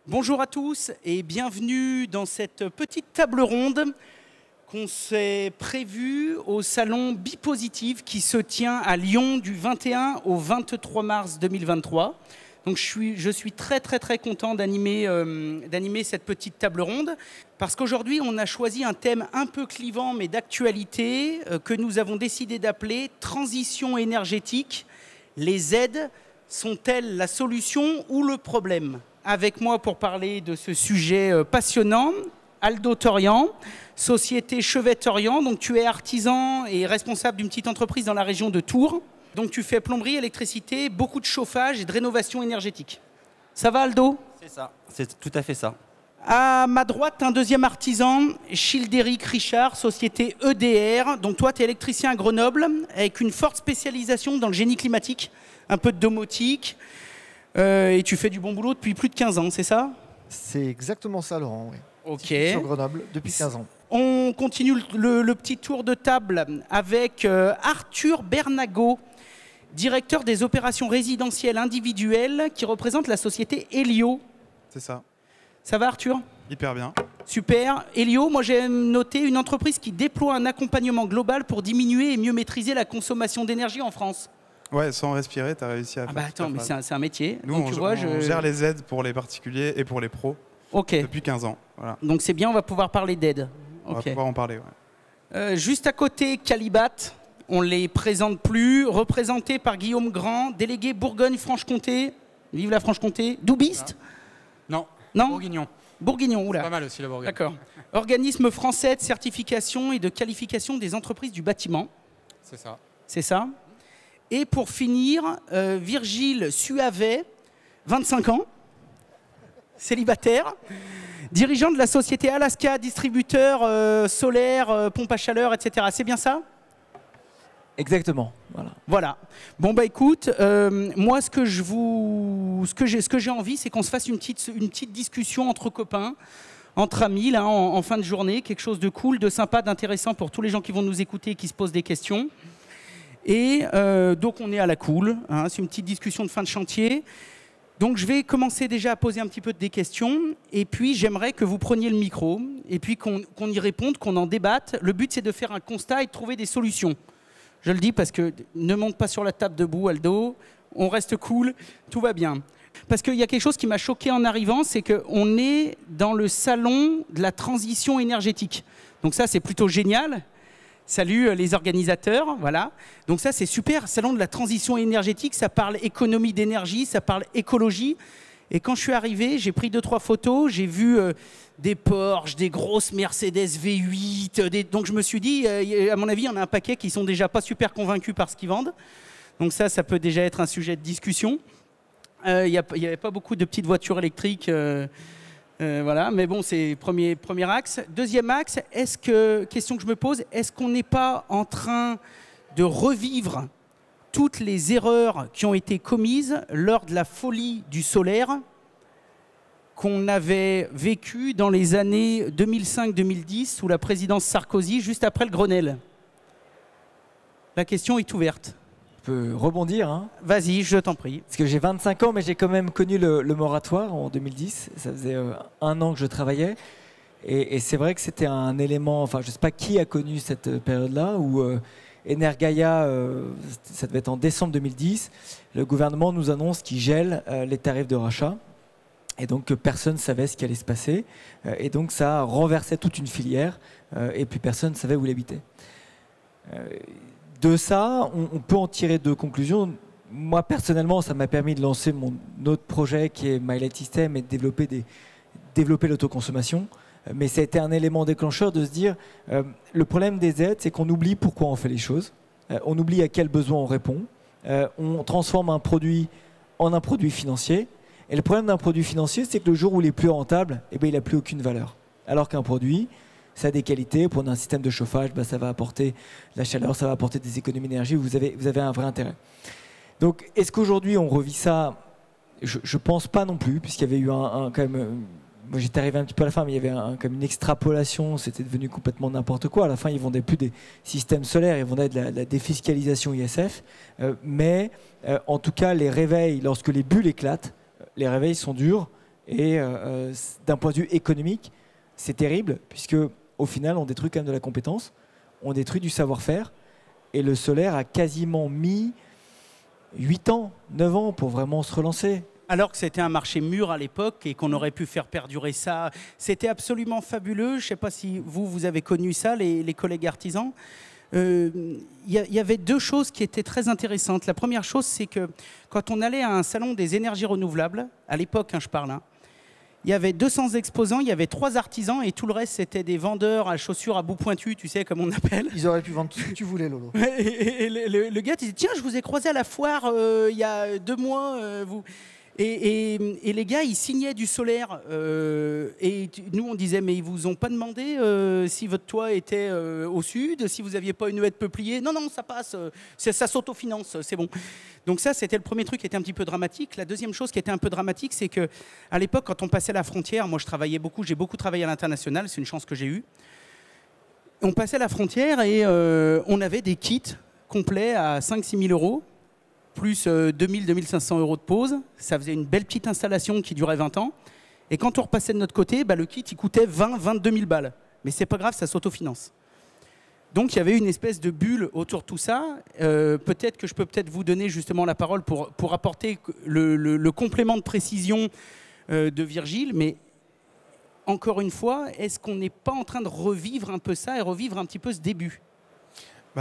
Bonjour à tous et bienvenue dans cette petite table ronde qu'on s'est prévue au salon Bipositive qui se tient à Lyon du 21 au 23 mars 2023. Donc je suis très content d'animer cette petite table ronde parce qu'aujourd'hui on a choisi un thème un peu clivant mais d'actualité que nous avons décidé d'appeler transition énergétique. Les aides sont-elles la solution ou le problème? Avec moi pour parler de ce sujet passionnant, Aldo Torian, société Chevet Torian. Donc tu es artisan et responsable d'une petite entreprise dans la région de Tours. Donc tu fais plomberie, électricité, beaucoup de chauffage et de rénovation énergétique. Ça va Aldo? C'est ça, c'est tout à fait ça. À ma droite, un deuxième artisan, Childéric Richard, société EDR. Donc toi, tu es électricien à Grenoble avec une forte spécialisation dans le génie climatique, un peu de domotique. Et tu fais du bon boulot depuis plus de 15 ans, c'est ça? C'est exactement ça, Laurent. Oui. Ok. Sur Grenoble depuis 15 ans. On continue le petit tour de table avec Arthur Bernago, directeur des opérations résidentielles individuelles qui représente la société Elio. C'est ça. Ça va Arthur? Hyper bien. Super. Elio, moi j'ai noté une entreprise qui déploie un accompagnement global pour diminuer et mieux maîtriser la consommation d'énergie en France. Ouais, sans respirer, tu as réussi à faire. Bah attends, mais c'est un métier. Nous, donc, on gère les aides pour les particuliers et pour les pros depuis 15 ans. Voilà. Donc c'est bien, on va pouvoir parler d'aide. On va pouvoir en parler. Ouais. Juste à côté, Calibat, on ne les présente plus, représenté par Guillaume Grand, délégué Bourgogne-Franche-Comté. Vive la Franche-Comté. Doubiste? Non. Non. Bourguignon. Bourguignon, oula. Pas mal aussi la Bourgogne. D'accord. Organisme français de certification et de qualification des entreprises du bâtiment. C'est ça. C'est ça. Et pour finir, Virgile Suavet, 25 ans, célibataire, dirigeant de la société Alaska, distributeur solaire, pompe à chaleur, etc. C'est bien ça? Exactement. Voilà. Bon bah écoute, moi ce que j'ai envie, c'est qu'on se fasse une petite discussion entre copains, entre amis, là, en fin de journée, quelque chose de cool, de sympa, d'intéressant pour tous les gens qui vont nous écouter et qui se posent des questions. Et donc on est à la cool, hein, c'est une petite discussion de fin de chantier. Donc je vais commencer déjà à poser un petit peu des questions et puis j'aimerais que vous preniez le micro et puis qu'on y réponde, qu'on en débatte. Le but c'est de faire un constat et de trouver des solutions. Je le dis parce que ne monte pas sur la table debout Aldo, on reste cool, tout va bien. Parce qu'il y a quelque chose qui m'a choqué en arrivant, c'est qu'on est dans le salon de la transition énergétique. Donc ça c'est plutôt génial. Salut les organisateurs, voilà. Donc ça c'est super, salon de la transition énergétique, ça parle économie d'énergie, ça parle écologie. Et quand je suis arrivé, j'ai pris 2-3 photos, j'ai vu des Porsche, des grosses Mercedes V8. Donc je me suis dit, à mon avis, il y en a un paquet qui sont déjà pas super convaincus par ce qu'ils vendent. Donc ça peut déjà être un sujet de discussion. Il n'y avait pas beaucoup de petites voitures électriques. Voilà, mais bon, c'est premier axe. Deuxième axe, question que je me pose, est-ce qu'on n'est pas en train de revivre toutes les erreurs qui ont été commises lors de la folie du solaire qu'on avait vécue dans les années 2005-2010 sous la présidence Sarkozy, juste après le Grenelle? La question est ouverte. Je peux rebondir. Hein. Vas-y, je t'en prie. Parce que j'ai 25 ans, mais j'ai quand même connu le moratoire en 2010. Ça faisait 1 an que je travaillais. Et c'est vrai que c'était un élément... Enfin, je ne sais pas qui a connu cette période-là où Energaia, ça devait être en décembre 2010, le gouvernement nous annonce qu'il gèle les tarifs de rachat. Et donc, personne ne savait ce qui allait se passer. Et donc, ça renversait toute une filière. Et puis, personne ne savait où il habitait. De ça, on peut en tirer 2 conclusions. Moi, personnellement, ça m'a permis de lancer mon autre projet qui est My Light System et de développer l'autoconsommation. Mais ça a été un élément déclencheur de se dire le problème des aides, c'est qu'on oublie pourquoi on fait les choses. On oublie à quel besoin on répond. On transforme un produit en un produit financier. Et le problème d'un produit financier, c'est que le jour où il est plus rentable, eh bien, il n'a plus aucune valeur. Alors qu'un produit, ça a des qualités. Pour un système de chauffage, ça va apporter la chaleur, ça va apporter des économies d'énergie. Vous avez un vrai intérêt. Donc, est-ce qu'aujourd'hui, on revit ça? Je ne pense pas non plus, puisqu'il y avait eu quand même... Moi, j'étais arrivé un petit peu à la fin, mais il y avait quand même une extrapolation. C'était devenu complètement n'importe quoi. À la fin, ils vendaient plus des systèmes solaires, ils vendaient de la défiscalisation ISF. Mais en tout cas, les réveils, lorsque les bulles éclatent, les réveils sont durs Et d'un point de vue économique, c'est terrible, puisque au final, on détruit quand même de la compétence, on détruit du savoir-faire. Et le solaire a quasiment mis 8 ans, 9 ans pour vraiment se relancer. Alors que c'était un marché mûr à l'époque et qu'on aurait pu faire perdurer ça. C'était absolument fabuleux. Je ne sais pas si vous avez connu ça, les collègues artisans. Y avait deux choses qui étaient très intéressantes. La première chose, c'est que quand on allait à un salon des énergies renouvelables, à l'époque, je parle, il y avait 200 exposants, il y avait 3 artisans et tout le reste, c'était des vendeurs à chaussures à bout pointu, tu sais, comme on appelle. Ils auraient pu vendre tout ce que tu voulais, Lolo. Et le gars disait, tiens, je vous ai croisé à la foire il y a 2 mois. Et les gars, ils signaient du solaire. Nous, on disait, mais ils vous ont pas demandé si votre toit était au sud, si vous n'aviez pas une huette peuplier. Non, ça passe. Ça s'autofinance, c'est bon. Donc ça, c'était le premier truc qui était un petit peu dramatique. La deuxième chose qui était un peu dramatique, c'est qu'à l'époque, quand on passait la frontière, moi, je travaillais beaucoup, j'ai beaucoup travaillé à l'international, c'est une chance que j'ai eue. On passait la frontière et on avait des kits complets à 5-6 000 euros. Plus 2 500 euros de pause. Ça faisait une belle petite installation qui durait 20 ans. Et quand on repassait de notre côté, le kit, il coûtait 22 000 balles. Mais c'est pas grave, ça s'autofinance. Donc il y avait une espèce de bulle autour de tout ça. Peut-être que je peux vous donner justement la parole pour apporter le complément de précision de Virgile. Mais encore une fois, est-ce qu'on n'est pas en train de revivre un peu ça et revivre un petit peu ce début ?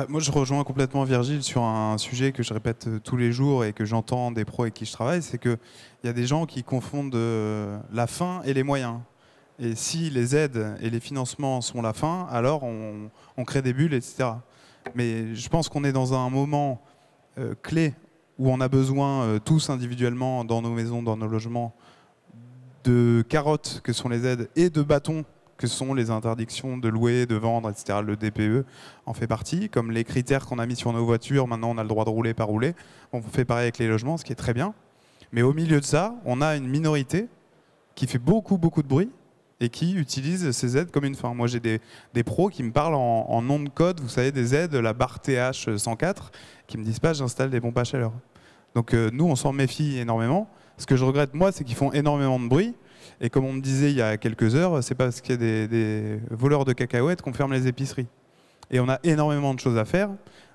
Moi, je rejoins complètement Virgile sur un sujet que je répète tous les jours et que j'entends des pros avec qui je travaille, c'est qu'il y a des gens qui confondent la fin et les moyens. Et si les aides et les financements sont la fin, alors on crée des bulles, etc. Mais je pense qu'on est dans un moment clé où on a besoin, tous individuellement, dans nos maisons, dans nos logements, de carottes que sont les aides et de bâtons que sont les interdictions de louer, de vendre, etc. Le DPE en fait partie, comme les critères qu'on a mis sur nos voitures, maintenant on a le droit de rouler, pas rouler. On fait pareil avec les logements, ce qui est très bien. Mais au milieu de ça, on a une minorité qui fait beaucoup de bruit et qui utilise ces aides comme une fin. Moi j'ai des pros qui me parlent en nom de code, vous savez, des aides, la barre TH 104, qui me disent pas j'installe des pompes à chaleur. Donc nous on s'en méfie énormément. Ce que je regrette moi, c'est qu'ils font énormément de bruit. Et comme on me disait il y a quelques heures, c'est parce qu'il y a des voleurs de cacahuètes qu'on ferme les épiceries. Et on a énormément de choses à faire.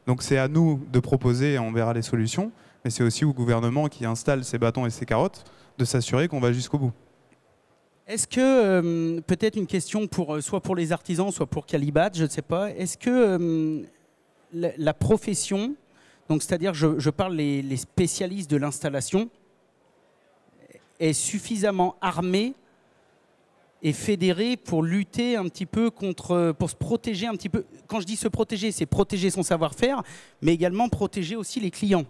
Donc c'est à nous de proposer et on verra les solutions. Mais c'est aussi au gouvernement qui installe ses bâtons et ses carottes de s'assurer qu'on va jusqu'au bout. Est-ce que, peut-être une question soit pour les artisans, soit pour Calibat, je ne sais pas, est-ce que la profession, donc c'est-à-dire je parle les spécialistes de l'installation, est suffisamment armé et fédéré pour lutter un petit peu pour se protéger un petit peu. Quand je dis se protéger, c'est protéger son savoir-faire, mais également protéger aussi les clients.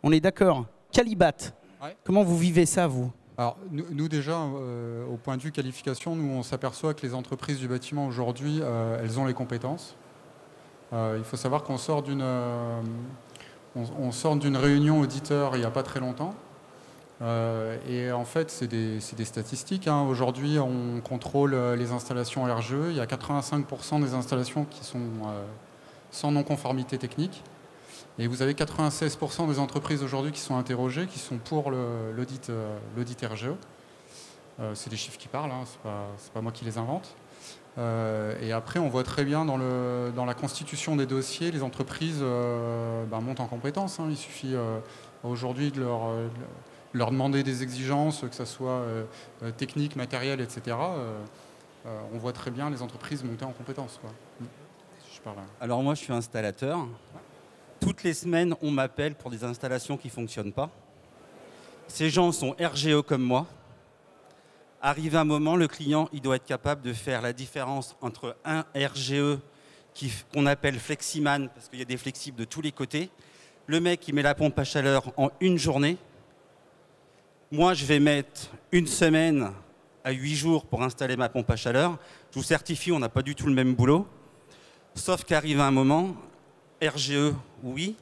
On est d'accord. Calibat, ouais. Comment vous vivez ça, vous ? Alors, nous déjà, au point de vue qualification, nous on s'aperçoit que les entreprises du bâtiment aujourd'hui, elles ont les compétences. Il faut savoir qu'on sort d'une réunion auditeur il n'y a pas très longtemps. Et en fait, c'est des statistiques. Aujourd'hui, on contrôle les installations RGE. Il y a 85% des installations qui sont sans non-conformité technique. Et vous avez 96% des entreprises aujourd'hui qui sont interrogées, qui sont pour l'audit RGE. C'est des chiffres qui parlent, c'est pas moi qui les invente. Et après, on voit très bien dans la constitution des dossiers, les entreprises montent en compétences. Il suffit aujourd'hui de leur demander des exigences, que ce soit technique, matériel, etc. On voit très bien les entreprises monter en compétences. Alors moi, je suis installateur. Toutes les semaines, on m'appelle pour des installations qui ne fonctionnent pas. Ces gens sont RGE comme moi. Arrivé un moment, le client il doit être capable de faire la différence entre un RGE qu'on appelle Fleximan, parce qu'il y a des flexibles de tous les côtés. Le mec qui met la pompe à chaleur en une journée. Moi, je vais mettre une semaine à 8 jours pour installer ma pompe à chaleur. Je vous certifie, on n'a pas du tout le même boulot. Sauf qu'arrive un moment, RGE, oui,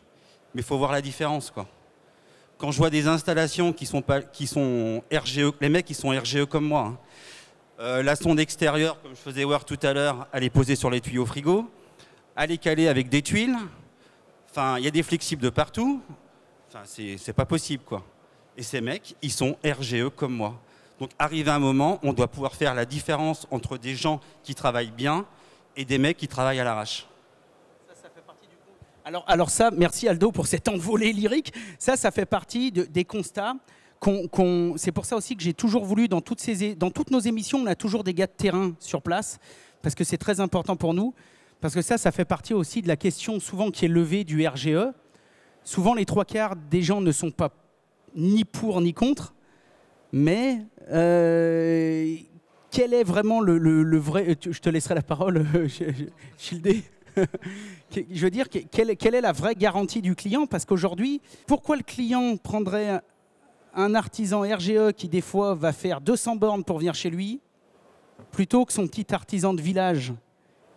mais il faut voir la différence, quoi. Quand je vois des installations qui sont RGE, les mecs qui sont RGE comme moi, la sonde extérieure, comme je faisais voir tout à l'heure, elle est posée sur les tuyaux frigo, elle est calée avec des tuiles, enfin, il y a des flexibles de partout, enfin, c'est pas possible, quoi. Et ces mecs, ils sont RGE comme moi. Donc, arrivé à un moment, on doit pouvoir faire la différence entre des gens qui travaillent bien et des mecs qui travaillent à l'arrache. Ça fait partie du... Alors ça, merci Aldo pour cet envolé lyrique. Ça fait partie des constats. C'est pour ça aussi que j'ai toujours voulu, dans toutes nos émissions, on a toujours des gars de terrain sur place, parce que c'est très important pour nous. Parce que ça fait partie aussi de la question souvent qui est levée du RGE. Souvent, les 3/4 des gens ne sont pas ni pour ni contre, mais quel est vraiment le vrai... Je te laisserai la parole, Childé. Je veux dire, quelle est la vraie garantie du client? Parce qu'aujourd'hui, pourquoi le client prendrait un artisan RGE qui, des fois, va faire 200 bornes pour venir chez lui, plutôt que son petit artisan de village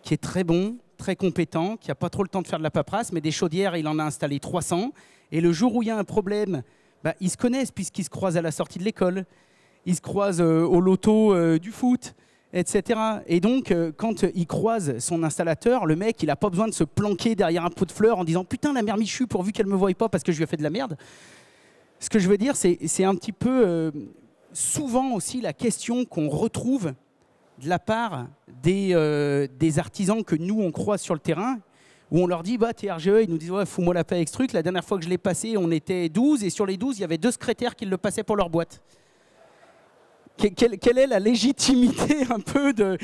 qui est très bon, très compétent, qui n'a pas trop le temps de faire de la paperasse, mais des chaudières, il en a installé 300. Et le jour où il y a un problème, ils se connaissent puisqu'ils se croisent à la sortie de l'école, ils se croisent au loto du foot, etc. Et donc, quand il croise son installateur, le mec, il n'a pas besoin de se planquer derrière un pot de fleurs en disant « Putain, la mère Michu, pourvu qu'elle ne me voie pas parce que je lui ai fait de la merde ». Ce que je veux dire, c'est un petit peu souvent aussi la question qu'on retrouve de la part des artisans que nous, on croise sur le terrain, où on leur dit, t'es RGE, ils nous disent, ouais, fous-moi la paix avec ce truc. La dernière fois que je l'ai passé, on était 12, et sur les 12, il y avait 2 secrétaires qui le passaient pour leur boîte. Quelle est la légitimité un peu de...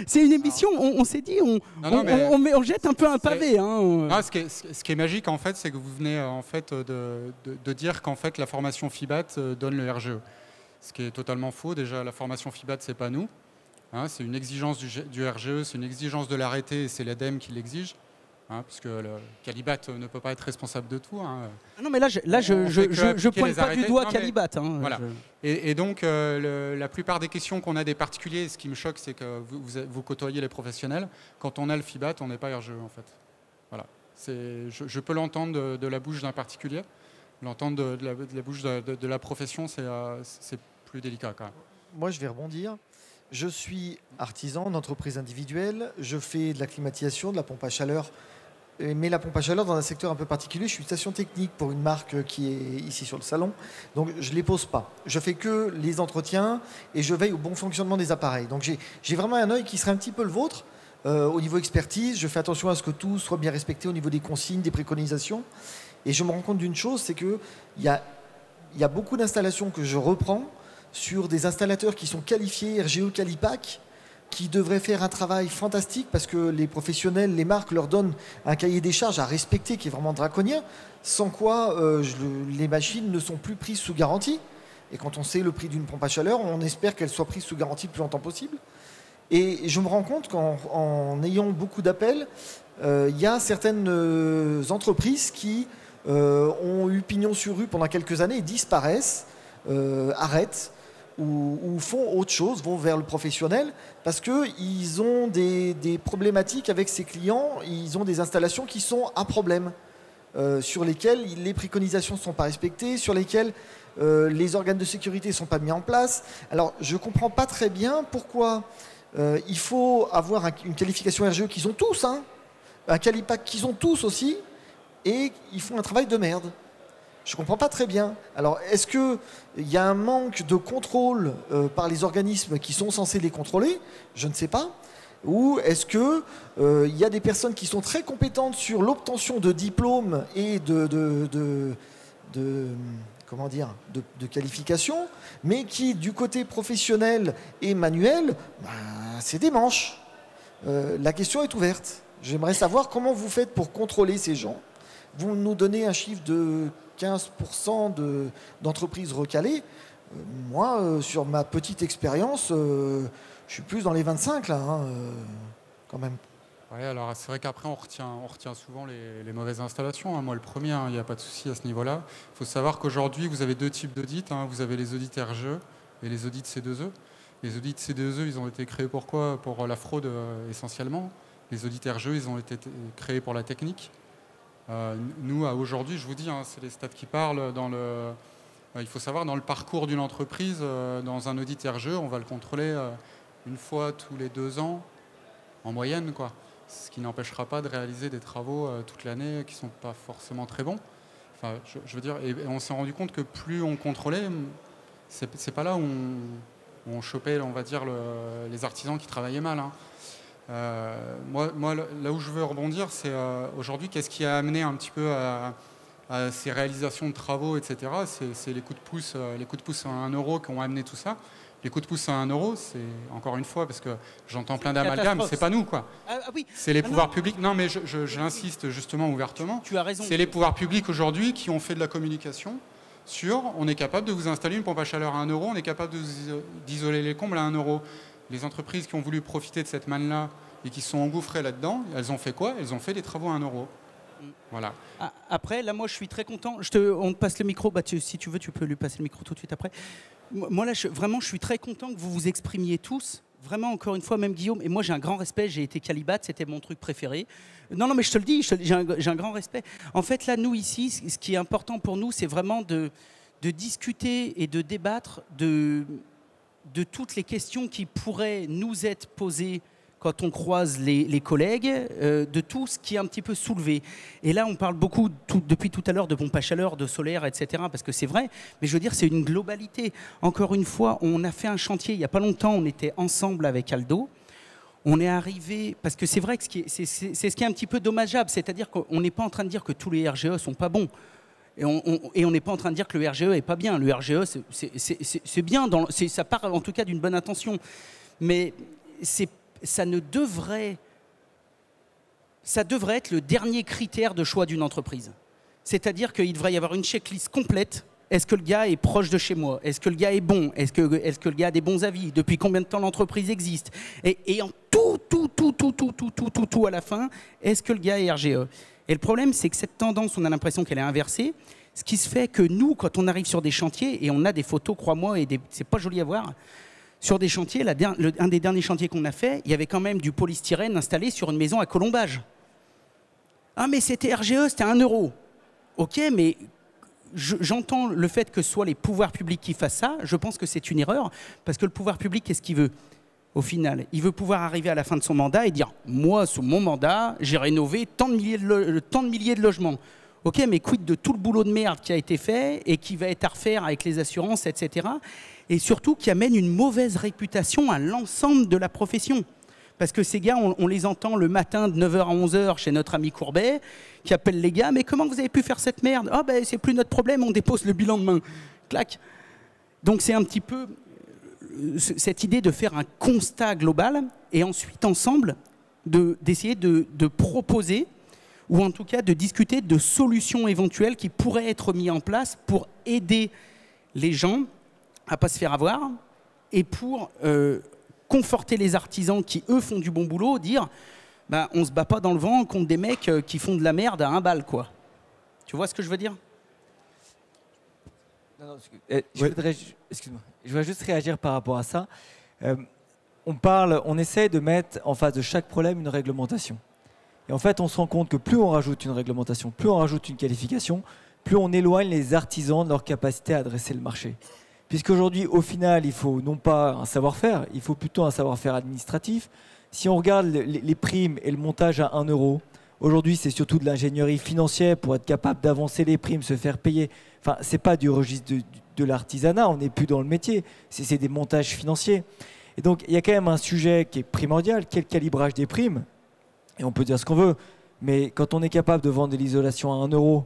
C'est une émission, on s'est dit, on jette un peu un pavé. Hein. Ah, ce qui est magique, en fait, c'est que vous venez en fait, de dire qu'en fait, la formation FIBAT donne le RGE. Ce qui est totalement faux. Déjà, la formation FIBAT, c'est pas nous. Hein, c'est une exigence du RGE, c'est une exigence de l'arrêté, et c'est l'ADEME qui l'exige. Hein, puisque le Calibat ne peut pas être responsable de tout. Hein. Non, mais là, je pointe pas du doigt Calibat. Hein, voilà. Et donc, la plupart des questions qu'on a des particuliers, ce qui me choque, c'est que vous côtoyez les professionnels. Quand on a le FIBAT, on n'est pas RGE, en fait. Voilà. Je peux l'entendre de la bouche d'un particulier. L'entendre de la bouche de la profession, c'est plus délicat, quand même. Moi, je vais rebondir. Je suis artisan d'entreprise individuelle. Je fais de la climatisation, de la pompe à chaleur. Mais la pompe à chaleur dans un secteur un peu particulier, je suis station technique pour une marque qui est ici sur le salon. Donc je ne les pose pas. Je fais que les entretiens et je veille au bon fonctionnement des appareils. Donc j'ai vraiment un œil qui serait un petit peu le vôtre. Au niveau expertise, je fais attention à ce que tout soit bien respecté au niveau des consignes, des préconisations. Et je me rends compte d'une chose, c'est qu'il y a beaucoup d'installations que je reprends sur des installateurs qui sont qualifiés RGE Calipac, qui devraient faire un travail fantastique parce que les professionnels, les marques leur donnent un cahier des charges à respecter qui est vraiment draconien, sans quoi les machines ne sont plus prises sous garantie. Et quand on sait le prix d'une pompe à chaleur, on espère qu'elle soit prise sous garantie le plus longtemps possible. Et je me rends compte qu'en ayant beaucoup d'appels, il y a certaines entreprises qui ont eu pignon sur rue pendant quelques années et disparaissent, arrêtent, ou font autre chose, vont vers le professionnel, parce qu'ils ont des problématiques avec ces clients, ils ont des installations qui sont à problème, sur lesquelles les préconisations ne sont pas respectées, sur lesquelles les organes de sécurité ne sont pas mis en place. Alors, je ne comprends pas très bien pourquoi il faut avoir une qualification RGE qu'ils ont tous, hein, un Calipac qu'ils ont tous aussi, et ils font un travail de merde. Je ne comprends pas très bien. Alors, est-ce qu'il y a un manque de contrôle par les organismes qui sont censés les contrôler? Je ne sais pas. Ou est-ce qu'il y a des personnes qui sont très compétentes sur l'obtention de diplômes et de qualifications, mais qui, du côté professionnel et manuel, c'est des manches. La question est ouverte. J'aimerais savoir comment vous faites pour contrôler ces gens. Vous nous donnez un chiffre de 15% d'entreprises recalées. Moi, sur ma petite expérience, je suis plus dans les 25 là, hein, quand même. Oui, alors c'est vrai qu'après on retient souvent les mauvaises installations. Hein. Moi le premier, il n'y a pas de souci à ce niveau-là. Il faut savoir qu'aujourd'hui vous avez 2 types d'audits. Hein. Vous avez les audits RGE et les audits C2E. Les audits C2E, ils ont été créés pour quoi? Pour la fraude essentiellement. Les audits RGE, ils ont été créés pour la technique. Nous, aujourd'hui, je vous dis, hein, c'est les stats qui parlent. Il faut savoir, dans le parcours d'une entreprise, dans un audit RGE, on va le contrôler une fois tous les 2 ans, en moyenne, quoi. Ce qui n'empêchera pas de réaliser des travaux toute l'année qui ne sont pas forcément très bons. Enfin, je veux dire, et on s'est rendu compte que plus on contrôlait, c'est pas là où où on chopait, on va dire, les artisans qui travaillaient mal. Hein. Moi, là où je veux rebondir, c'est aujourd'hui, qu'est-ce qui a amené un petit peu à ces réalisations de travaux, etc. C'est les coups de pouce à 1 euro qui ont amené tout ça. Les coups de pouce à 1 euro, c'est, encore une fois, parce que j'entends plein d'amalgames, c'est pas nous, quoi. Oui. C'est les pouvoirs publics. Non, mais j'insiste justement ouvertement. Tu as raison. C'est les pouvoirs publics aujourd'hui qui ont fait de la communication sur on est capable de vous installer une pompe à chaleur à 1 euro, on est capable d'isoler les combles à 1 euro. Les entreprises qui ont voulu profiter de cette manne-là et qui se sont engouffrées là-dedans, elles ont fait quoi? Elles ont fait des travaux à 1 euro. Voilà. Après, là, moi, je suis très content. On te passe le micro. Si tu veux, tu peux lui passer le micro tout de suite après. Moi, là, vraiment, je suis très content que vous vous exprimiez tous. Vraiment, encore une fois, même Guillaume. Et moi, j'ai un grand respect. J'ai été Calibat, c'était mon truc préféré. Non, mais je te le dis, j'ai un grand respect. En fait, là, nous, ici, ce qui est important pour nous, c'est vraiment de discuter et de débattre de toutes les questions qui pourraient nous être posées quand on croise les collègues, de tout ce qui est un petit peu soulevé. Et là, on parle beaucoup, depuis tout à l'heure, de pompe à chaleur, de solaire, etc., parce que c'est vrai, mais je veux dire, c'est une globalité. Encore une fois, on a fait un chantier, il n'y a pas longtemps, on était ensemble avec Aldo, on est arrivé, parce que c'est vrai que c'est ce qui est un petit peu dommageable, c'est-à-dire qu'on n'est pas en train de dire que tous les RGE ne sont pas bons. Et on n'est pas en train de dire que le RGE n'est pas bien. Le RGE, c'est bien, ça part en tout cas d'une bonne intention. Mais ça devrait être le dernier critère de choix d'une entreprise. C'est-à-dire qu'il devrait y avoir une checklist complète. Est-ce que le gars est proche de chez moi? Est-ce que le gars est bon? Est-ce que le gars a des bons avis? Depuis combien de temps l'entreprise existe? Et en tout à la fin, est-ce que le gars est RGE? Et le problème, c'est que cette tendance, on a l'impression qu'elle est inversée. Ce qui se fait que nous, quand on arrive sur des chantiers, et on a des photos, crois-moi, et c'est pas joli à voir, sur des chantiers, un des derniers chantiers qu'on a fait, il y avait quand même du polystyrène installé sur une maison à colombage. Ah, mais c'était RGE, c'était 1 euro. Ok, mais j'entends le fait que ce soit les pouvoirs publics qui fassent ça. Je pense que c'est une erreur, parce que le pouvoir public, qu'est-ce qu'il veut? Au final, il veut pouvoir arriver à la fin de son mandat et dire « Moi, sous mon mandat, j'ai rénové tant de milliers de logements. » Ok, mais quid de tout le boulot de merde qui a été fait et qui va être à refaire avec les assurances, etc. Et surtout qui amène une mauvaise réputation à l'ensemble de la profession. Parce que ces gars, on les entend le matin de 9h à 11h chez notre ami Courbet, qui appelle les gars « Mais comment vous avez pu faire cette merde ?»« Ah ben, c'est plus notre problème, on dépose le bilan demain. » Clac. Donc c'est un petit peu cette idée de faire un constat global et ensuite ensemble d'essayer de proposer ou en tout cas de discuter de solutions éventuelles qui pourraient être mises en place pour aider les gens à ne pas se faire avoir et pour conforter les artisans qui, eux, font du bon boulot, dire ben, on ne se bat pas dans le vent contre des mecs qui font de la merde à 1 balle, quoi. Tu vois ce que je veux dire? Non, excuse-moi. Je voudrais juste réagir par rapport à ça. On essaie de mettre en face de chaque problème une réglementation. Et en fait, on se rend compte que plus on rajoute une réglementation, plus on rajoute une qualification, plus on éloigne les artisans de leur capacité à adresser le marché. Puisqu'aujourd'hui, au final, il faut non pas un savoir-faire, il faut plutôt un savoir-faire administratif. Si on regarde les primes et le montage à 1 euro, aujourd'hui, c'est surtout de l'ingénierie financière pour être capable d'avancer les primes, se faire payer. Enfin, ce n'est pas du registre de l'artisanat, on n'est plus dans le métier, c'est des montages financiers. Et donc, il y a quand même un sujet qui est primordial, qui est le calibrage des primes. Et on peut dire ce qu'on veut, mais quand on est capable de vendre de l'isolation à 1 euro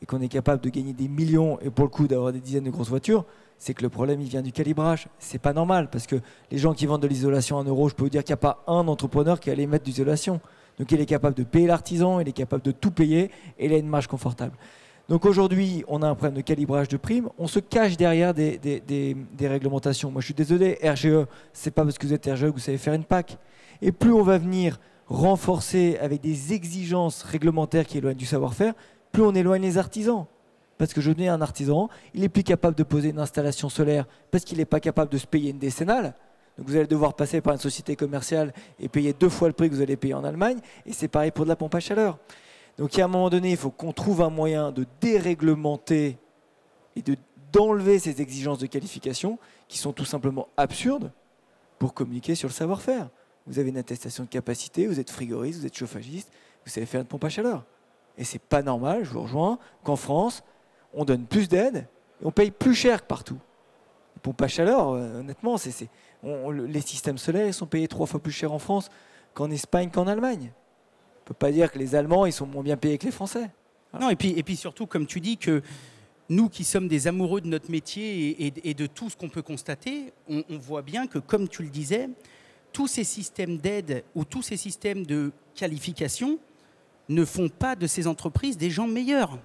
et qu'on est capable de gagner des millions et pour le coup d'avoir des dizaines de grosses voitures, c'est que le problème il vient du calibrage. C'est pas normal parce que les gens qui vendent de l'isolation à 1 euro, je peux vous dire qu'il n'y a pas un entrepreneur qui allait mettre d'isolation. Donc il est capable de payer l'artisan, il est capable de tout payer et il a une marge confortable. Donc aujourd'hui, on a un problème de calibrage de primes. On se cache derrière des réglementations. Moi, je suis désolé, RGE, c'est pas parce que vous êtes RGE que vous savez faire une PAC. Et plus on va venir renforcer avec des exigences réglementaires qui éloignent du savoir-faire, plus on éloigne les artisans. Parce que je connais un artisan, il n'est plus capable de poser une installation solaire parce qu'il n'est pas capable de se payer une décennale. Donc vous allez devoir passer par une société commerciale et payer 2 fois le prix que vous allez payer en Allemagne. Et c'est pareil pour de la pompe à chaleur. Donc il y a un moment donné, il faut qu'on trouve un moyen de déréglementer et d'enlever ces exigences de qualification qui sont tout simplement absurdes pour communiquer sur le savoir-faire. Vous avez une attestation de capacité, vous êtes frigoriste, vous êtes chauffagiste, vous savez faire une pompe à chaleur. Et c'est pas normal, je vous rejoins, qu'en France, on donne plus d'aide et on paye plus cher que partout. pompe à chaleur, honnêtement, les systèmes solaires sont payés 3 fois plus cher en France qu'en Espagne, qu'en Allemagne. On ne peut pas dire que les Allemands ils sont moins bien payés que les Français. Non, et puis surtout, comme tu dis, que nous qui sommes des amoureux de notre métier et de tout ce qu'on peut constater, on voit bien que, comme tu le disais, tous ces systèmes d'aide ou tous ces systèmes de qualification ne font pas de ces entreprises des gens meilleurs.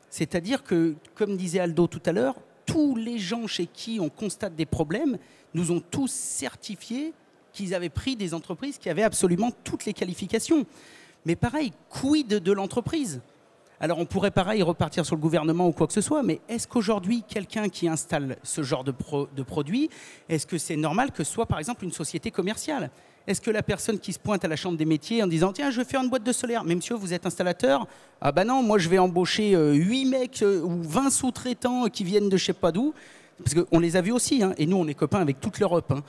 C'est-à-dire que, comme disait Aldo tout à l'heure, tous les gens chez qui on constate des problèmes nous ont tous certifié qu'ils avaient pris des entreprises qui avaient absolument toutes les qualifications. Mais pareil, quid de l'entreprise ? Alors on pourrait pareil repartir sur le gouvernement ou quoi que ce soit, mais est-ce qu'aujourd'hui, quelqu'un qui installe ce genre de produit, est-ce que c'est normal que ce soit par exemple une société commerciale ? Est-ce que la personne qui se pointe à la chambre des métiers en disant « Tiens, je vais faire une boîte de solaire, mais monsieur, vous êtes installateur ? Ah bah non, moi je vais embaucher 8 mecs ou 20 sous-traitants qui viennent de je sais pas d'où. » Parce qu'on les a vus aussi, hein, et nous on est copains avec toute l'Europe. Hein.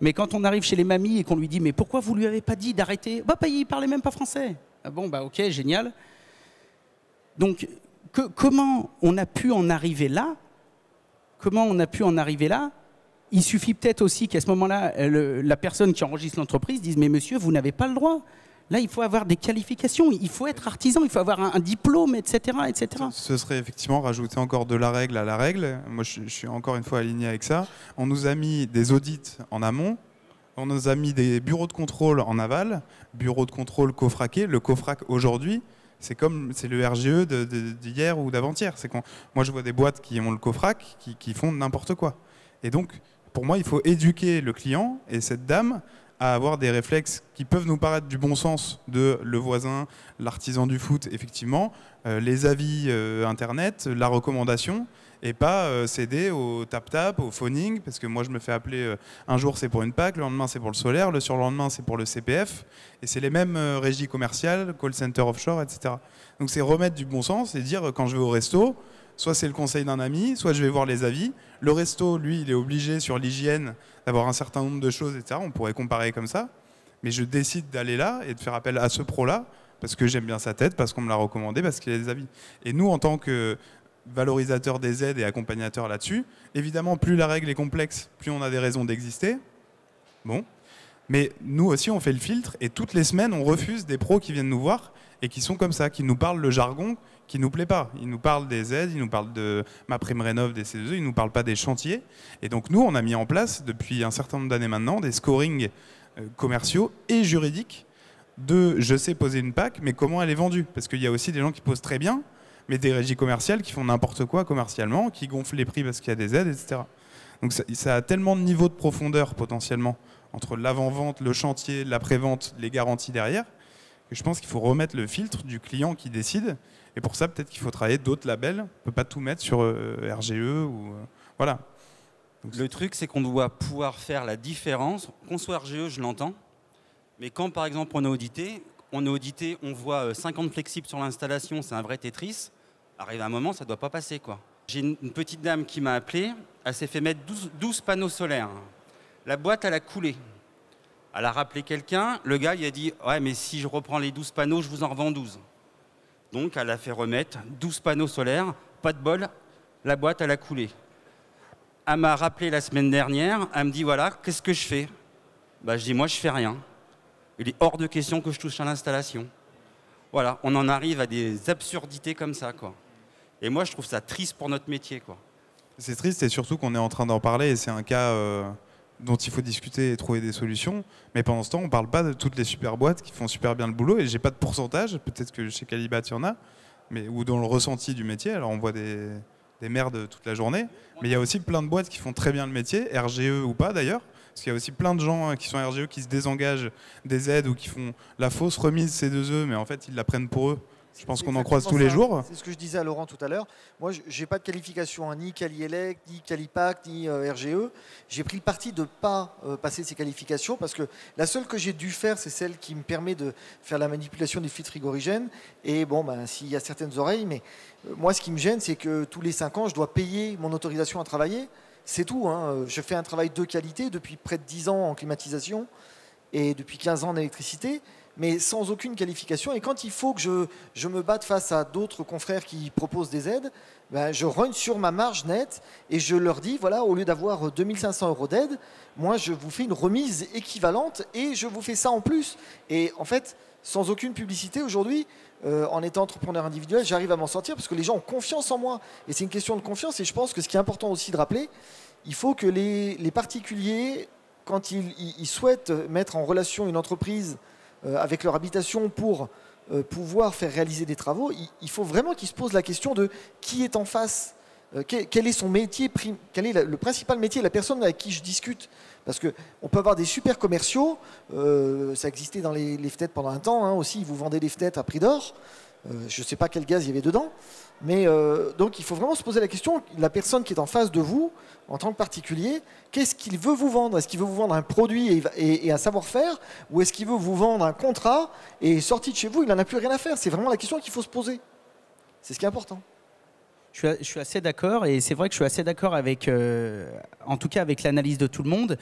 Mais quand on arrive chez les mamies et qu'on lui dit « Mais pourquoi vous lui avez pas dit d'arrêter ?» Bah il parlait même pas français. Ah bon, bah ok, génial. Donc, comment on a pu en arriver là ? Il suffit peut-être aussi qu'à ce moment-là, la personne qui enregistre l'entreprise dise « Mais monsieur, vous n'avez pas le droit. Là, il faut avoir des qualifications, il faut être artisan, il faut avoir un diplôme, etc. etc. » Ce serait effectivement rajouter encore de la règle à la règle. Moi, je suis encore une fois aligné avec ça. On nous a mis des audits en amont. On nous a mis des bureaux de contrôle en aval. Bureau de contrôle cofraqué. Le cofrac aujourd'hui, c'est le RGE d'hier ou d'avant-hier. Moi, je vois des boîtes qui ont le cofrac qui font n'importe quoi. Et donc, pour moi, il faut éduquer le client et cette dame à avoir des réflexes qui peuvent nous paraître du bon sens de le voisin, l'artisan du foot, effectivement, les avis Internet, la recommandation, et pas céder au tap-tap, au phoning, parce que moi je me fais appeler un jour c'est pour une PAC, le lendemain c'est pour le solaire, le surlendemain c'est pour le CPF, et c'est les mêmes régies commerciales, call center offshore, etc. Donc c'est remettre du bon sens et dire quand je vais au resto, soit c'est le conseil d'un ami, soit je vais voir les avis. Le resto, lui, il est obligé sur l'hygiène d'avoir un certain nombre de choses, etc. On pourrait comparer comme ça. Mais je décide d'aller là et de faire appel à ce pro-là parce que j'aime bien sa tête, parce qu'on me l'a recommandé, parce qu'il a des avis. Et nous, en tant que valorisateurs des aides et accompagnateurs là-dessus, évidemment, plus la règle est complexe, plus on a des raisons d'exister. Bon. Mais nous aussi, on fait le filtre et toutes les semaines, on refuse des pros qui viennent nous voir et qui sont comme ça, qui nous parlent le jargon qui ne nous plaît pas. Ils nous parlent des aides, ils nous parlent de MaPrimeRénov', des CEE, ils ne nous parlent pas des chantiers. Et donc nous, on a mis en place, depuis un certain nombre d'années maintenant, des scorings commerciaux et juridiques de « je sais poser une PAC, mais comment elle est vendue ?» Parce qu'il y a aussi des gens qui posent très bien, mais des régies commerciales qui font n'importe quoi commercialement, qui gonflent les prix parce qu'il y a des aides, etc. Donc ça a tellement de niveaux de profondeur potentiellement entre l'avant-vente, le chantier, l'après-vente, les garanties derrière, que je pense qu'il faut remettre le filtre du client qui décide. Et pour ça, peut-être qu'il faut travailler d'autres labels. On ne peut pas tout mettre sur RGE ou voilà. Donc, le truc, c'est qu'on doit pouvoir faire la différence. Qu'on soit RGE, je l'entends. Mais quand, par exemple, on est audité, on voit 50 flexibles sur l'installation, c'est un vrai Tetris. Arrive un moment, ça ne doit pas passer, quoi. J'ai une petite dame qui m'a appelé. Elle s'est fait mettre 12 panneaux solaires. La boîte, elle a coulé. Elle a rappelé quelqu'un. Le gars, il a dit « Ouais, mais si je reprends les 12 panneaux, je vous en revends 12. » Donc, elle a fait remettre 12 panneaux solaires. Pas de bol, la boîte, elle a coulé. Elle m'a rappelé la semaine dernière. Elle me dit, voilà, qu'est-ce que je fais ? Je dis, moi, je fais rien. Il est hors de question que je touche à l'installation. Voilà, on en arrive à des absurdités comme ça, quoi. Et moi, je trouve ça triste pour notre métier, quoi. C'est triste et surtout qu'on est en train d'en parler et c'est un cas dont il faut discuter et trouver des solutions. Mais pendant ce temps, on ne parle pas de toutes les super boîtes qui font super bien le boulot. Et j'ai pas de pourcentage, peut-être que chez Calibat, il y en a, mais, ou dans le ressenti du métier. Alors on voit des merdes toute la journée. Mais il y a aussi plein de boîtes qui font très bien le métier, RGE ou pas d'ailleurs. Parce qu'il y a aussi plein de gens qui sont RGE qui se désengagent des aides ou qui font la fausse remise C2E, mais en fait, ils la prennent pour eux. Je pense qu'on en croise tous les jours. C'est ce que je disais à Laurent tout à l'heure. Moi, je n'ai pas de qualification, ni Calielec, ni Calipac, ni RGE. J'ai pris le parti de ne pas passer ces qualifications parce que la seule que j'ai dû faire, c'est celle qui me permet de faire la manipulation des filtres frigorigènes. Et bon, s'il y a certaines oreilles, mais moi, ce qui me gêne, c'est que tous les 5 ans, je dois payer mon autorisation à travailler. C'est tout. Hein. Je fais un travail de qualité depuis près de 10 ans en climatisation et depuis 15 ans en électricité. mais sans aucune qualification. Et quand il faut que je me batte face à d'autres confrères qui proposent des aides, ben, je rogne sur ma marge nette et je leur dis, voilà, au lieu d'avoir 2500 € d'aide, moi je vous fais une remise équivalente et je vous fais ça en plus. Et en fait, sans aucune publicité aujourd'hui, en étant entrepreneur individuel, j'arrive à m'en sortir parce que les gens ont confiance en moi. Et c'est une question de confiance. Et je pense que ce qui est important aussi de rappeler, il faut que les particuliers, quand ils souhaitent mettre en relation une entreprise avec leur habitation pour pouvoir faire réaliser des travaux, il faut vraiment qu'ils se posent la question de qui est en face, quel est son métier, quel est le principal métier, la personne avec qui je discute. Parce qu'on peut avoir des super commerciaux, ça existait dans les fenêtres pendant un temps, hein, aussi, ils vous vendaient des fenêtres à prix d'or. Je ne sais pas quel gaz il y avait dedans. Mais donc il faut vraiment se poser la question, la personne qui est en face de vous, en tant que particulier, qu'est-ce qu'il veut vous vendre? Est-ce qu'il veut vous vendre un produit et un savoir-faire, ou est-ce qu'il veut vous vendre un contrat et sorti de chez vous, il n'en a plus rien à faire? C'est vraiment la question qu'il faut se poser. C'est ce qui est important. Je suis assez d'accord, et c'est vrai que je suis assez d'accord avec, en tout cas avec l'analyse de tout le monde.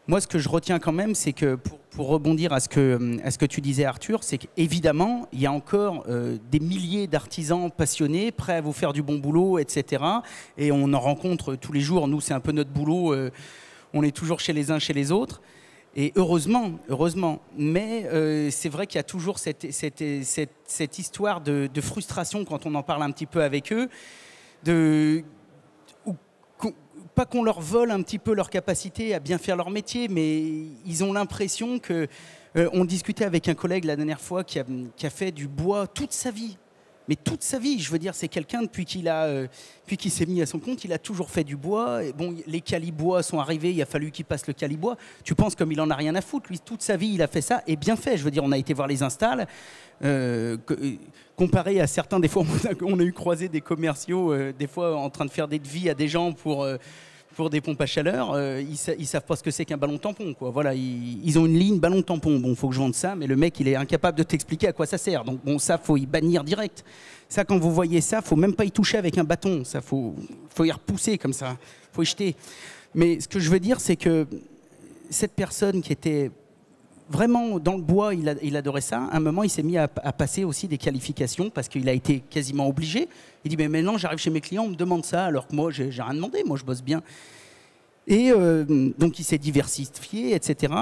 Moi, ce que je retiens quand même, c'est que pour rebondir à ce que tu disais, Arthur, c'est qu'évidemment, il y a encore des milliers d'artisans passionnés, prêts à vous faire du bon boulot, etc. Et on en rencontre tous les jours. Nous, c'est un peu notre boulot. On est toujours chez les uns, chez les autres. Et heureusement. Mais c'est vrai qu'il y a toujours cette histoire de frustration quand on en parle un petit peu avec eux. Pas qu'on leur vole un petit peu leur capacité à bien faire leur métier, mais ils ont l'impression que... on discutait avec un collègue la dernière fois qui a fait du bois toute sa vie. Mais toute sa vie, je veux dire, c'est quelqu'un depuis qu'il s'est mis à son compte, il a toujours fait du bois. Et bon, les calibois sont arrivés, il a fallu qu'il passe le calibois. Tu penses comme il en a rien à foutre, lui, toute sa vie, il a fait ça, et bien fait. Je veux dire, on a été voir les installs. Comparé à certains, des fois, on a eu croisé des commerciaux, des fois en train de faire des devis à des gens pour des pompes à chaleur, ils savent pas ce que c'est qu'un ballon tampon, quoi. Voilà, ils ont une ligne ballon tampon. Bon, faut que je vende ça, mais le mec, il est incapable de t'expliquer à quoi ça sert. Donc bon, ça, faut y bannir direct. Ça, quand vous voyez ça, faut même pas y toucher avec un bâton. Ça, faut y repousser comme ça. Faut y jeter. Mais ce que je veux dire, c'est que cette personne qui était vraiment dans le bois, il adorait ça. À un moment, il s'est mis à passer aussi des qualifications parce qu'il a été quasiment obligé. Il dit, mais maintenant, j'arrive chez mes clients, on me demande ça, alors que moi, j'ai rien demandé, moi, je bosse bien. Et donc, il s'est diversifié, etc.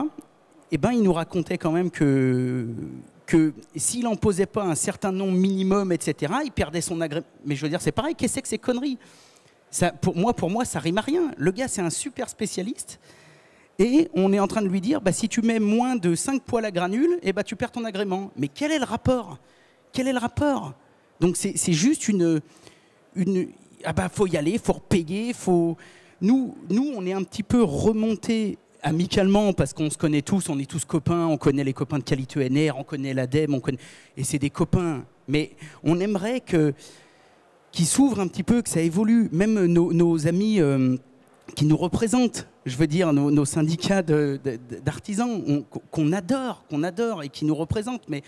Et ben, il nous racontait quand même que s'il n'en posait pas un certain nombre minimum, etc., il perdait son agrément. Mais je veux dire, c'est pareil, qu'est-ce que c'est que ces conneries? Ça, pour moi, ça rime à rien. Le gars, c'est un super spécialiste. Et on est en train de lui dire, bah, si tu mets moins de 5 poils à granules, eh bah, tu perds ton agrément. Mais quel est le rapport? Quel est le rapport? Donc c'est juste ah bah, faut y aller, faut repayer, faut... Nous, on est un petit peu remontés amicalement parce qu'on se connaît tous, on est tous copains, on connaît les copains de Qualité ENR, on connaît l'ADEME, et c'est des copains. Mais on aimerait qu'ils s'ouvrent un petit peu, que ça évolue. Même nos amis... qui nous représentent, je veux dire, nos syndicats d'artisans, qu'on adore et qui nous représentent. Mais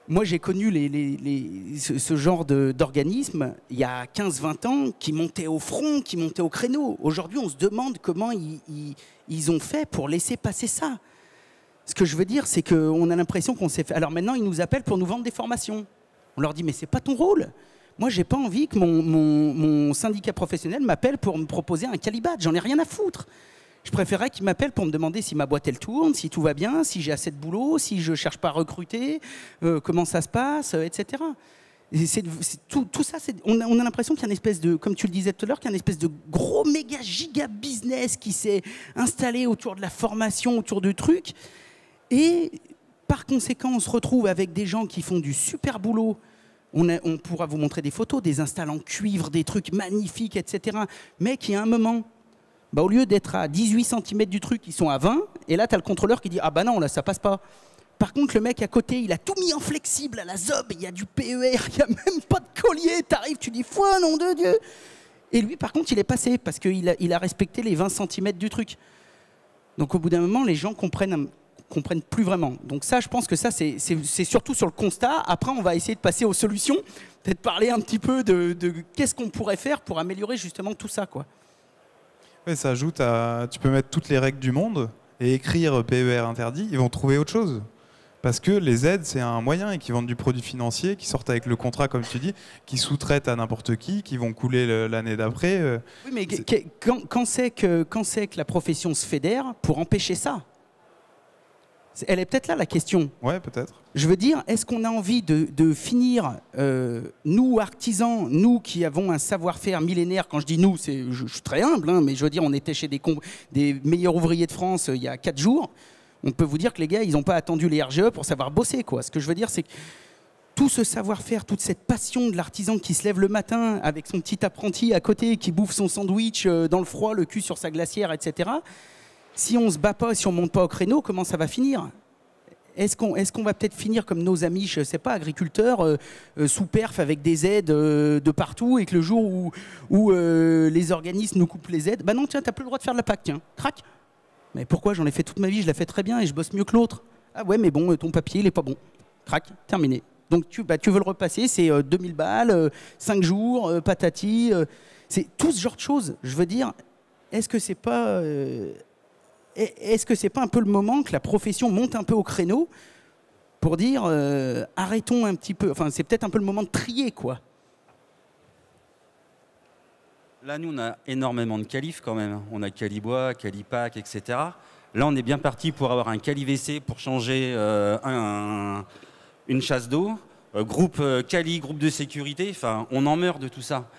moi, j'ai connu ce genre d'organisme il y a 15-20 ans qui montaient au front, qui montaient au créneau. Aujourd'hui, on se demande comment ils ont fait pour laisser passer ça. Ce que je veux dire, c'est qu'on a l'impression qu'on s'est fait... Alors maintenant, ils nous appellent pour nous vendre des formations. On leur dit, mais c'est pas ton rôle. Moi, j'ai pas envie que mon syndicat professionnel m'appelle pour me proposer un calibat. J'en ai rien à foutre. Je préférerais qu'il m'appelle pour me demander si ma boîte elle tourne, si tout va bien, si j'ai assez de boulot, si je cherche pas à recruter, comment ça se passe, etc. Et tout ça, on a l'impression qu'il y a une espèce de, comme tu le disais tout à l'heure, qu'il y a une espèce de gros méga giga business qui s'est installé autour de la formation, autour de trucs. Et par conséquent, on se retrouve avec des gens qui font du super boulot. On pourra vous montrer des photos, des installs en cuivre, des trucs magnifiques, etc. Mais qui, à un moment, bah, au lieu d'être à 18 cm du truc, ils sont à 20. Et là, tu as le contrôleur qui dit « Ah bah non, là, ça passe pas ». Par contre, le mec à côté, il a tout mis en flexible à la zob. Il y a du PER, il n'y a même pas de collier. Tu arrives, tu dis « Foi, nom de Dieu ». Et lui, par contre, il est passé parce qu'il a respecté les 20 cm du truc. Donc, au bout d'un moment, les gens comprennent plus vraiment. Donc ça, je pense que ça, c'est surtout sur le constat. Après, on va essayer de passer aux solutions, peut-être parler un petit peu de qu'est-ce qu'on pourrait faire pour améliorer justement tout ça, quoi. Ouais, ça ajoute à... Tu peux mettre toutes les règles du monde et écrire PER interdit, ils vont trouver autre chose. Parce que les aides, c'est un moyen et qui vendent du produit financier, qui sortent avec le contrat, comme tu dis, qui sous-traitent à n'importe qui vont couler l'année d'après. Oui, mais quand c'est que la profession se fédère pour empêcher ça? Elle est peut-être là la question. Ouais, peut-être. Je veux dire, est-ce qu'on a envie de finir, nous artisans, nous qui avons un savoir-faire millénaire, quand je dis nous, je suis très humble, hein, mais je veux dire, on était chez des meilleurs ouvriers de France il y a 4 jours. On peut vous dire que les gars, ils n'ont pas attendu les RGE pour savoir bosser, quoi. Ce que je veux dire, c'est que tout ce savoir-faire, toute cette passion de l'artisan qui se lève le matin avec son petit apprenti à côté, qui bouffe son sandwich dans le froid, le cul sur sa glacière, etc. Si on ne se bat pas, si on ne monte pas au créneau, comment ça va finir? Est-ce qu'on va peut-être finir comme nos amis, je ne sais pas, agriculteurs, sous perf avec des aides de partout, et que le jour où les organismes nous coupent les aides, bah non, tiens, tu n'as plus le droit de faire de la PAC, tiens, crac. Mais pourquoi? J'en ai fait toute ma vie, je la fais très bien et je bosse mieux que l'autre. Ah ouais, mais bon, ton papier, il n'est pas bon. Crac, terminé. Donc tu veux le repasser, c'est 2000 balles, 5 jours, patati. C'est tout ce genre de choses. Je veux dire, est-ce que c'est pas un peu le moment que la profession monte un peu au créneau pour dire arrêtons un petit peu. Enfin, c'est peut-être un peu le moment de trier, quoi. Là, nous, on a énormément de qualifs quand même. On a Calibois, Calipac, etc. Là, on est bien parti pour avoir un Cali-WC pour changer une chasse d'eau. Groupe Cali, groupe de sécurité. Enfin, on en meurt de tout ça.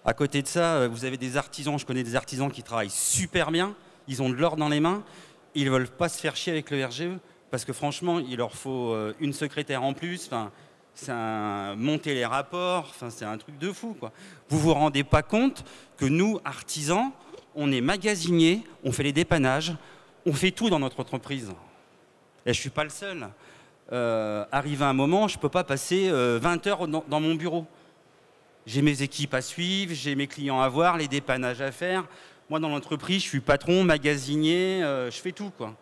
À côté de ça, vous avez des artisans. Je connais des artisans qui travaillent super bien. Ils ont de l'or dans les mains. Ils ne veulent pas se faire chier avec le RGE. Parce que franchement, il leur faut une secrétaire en plus. Enfin, monter les rapports, enfin, c'est un truc de fou, quoi. Vous vous rendez pas compte que nous, artisans, on est magasiniers, on fait les dépannages, on fait tout dans notre entreprise. Et je suis pas le seul. Arrive un moment, je peux pas passer 20 heures dans mon bureau. J'ai mes équipes à suivre, j'ai mes clients à voir, les dépannages à faire. Moi, dans l'entreprise, je suis patron, magasinier, je fais tout, quoi.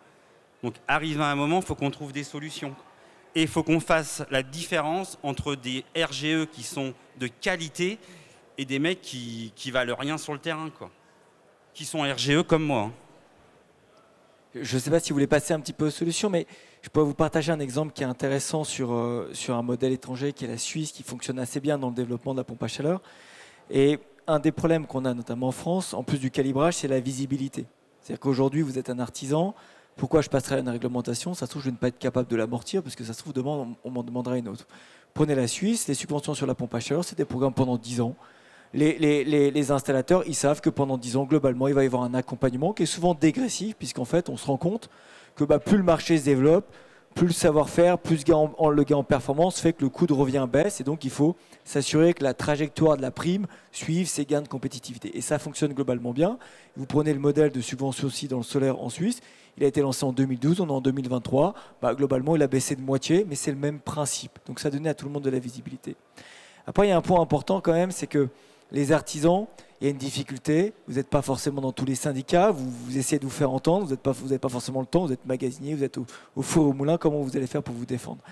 Donc, arrive un moment, il faut qu'on trouve des solutions. Et il faut qu'on fasse la différence entre des RGE qui sont de qualité et des mecs qui valent rien sur le terrain, quoi. Qui sont RGE comme moi. Je ne sais pas si vous voulez passer un petit peu aux solutions, mais je peux vous partager un exemple qui est intéressant sur un modèle étranger qui est la Suisse, qui fonctionne assez bien dans le développement de la pompe à chaleur. Et un des problèmes qu'on a notamment en France, en plus du calibrage, c'est la visibilité. C'est-à-dire qu'aujourd'hui, vous êtes un artisan. Pourquoi je passerai à une réglementation? Ça se trouve, je vais ne pas être capable de l'amortir parce que ça se trouve, demain, on m'en demandera une autre. Prenez la Suisse, les subventions sur la pompe à chaleur, c'est des programmes pendant 10 ans. Les installateurs, ils savent que pendant 10 ans, globalement, il va y avoir un accompagnement qui est souvent dégressif, puisqu'en fait, on se rend compte que plus le marché se développe, plus le savoir-faire, plus le gain en performance fait que le coût de revient baisse. Et donc, il faut s'assurer que la trajectoire de la prime suive ces gains de compétitivité. Et ça fonctionne globalement bien. Vous prenez le modèle de subvention aussi dans le solaire en Suisse. Il a été lancé en 2012, on est en 2023. Globalement, il a baissé de moitié, mais c'est le même principe. Donc, ça donnait à tout le monde de la visibilité. Après, il y a un point important quand même, c'est que les artisans, il y a une difficulté. Vous n'êtes pas forcément dans tous les syndicats. Vous essayez de vous faire entendre. Vous n'avez pas forcément le temps. Vous êtes magasinier, vous êtes au four et au moulin. Comment vous allez faire pour vous défendre?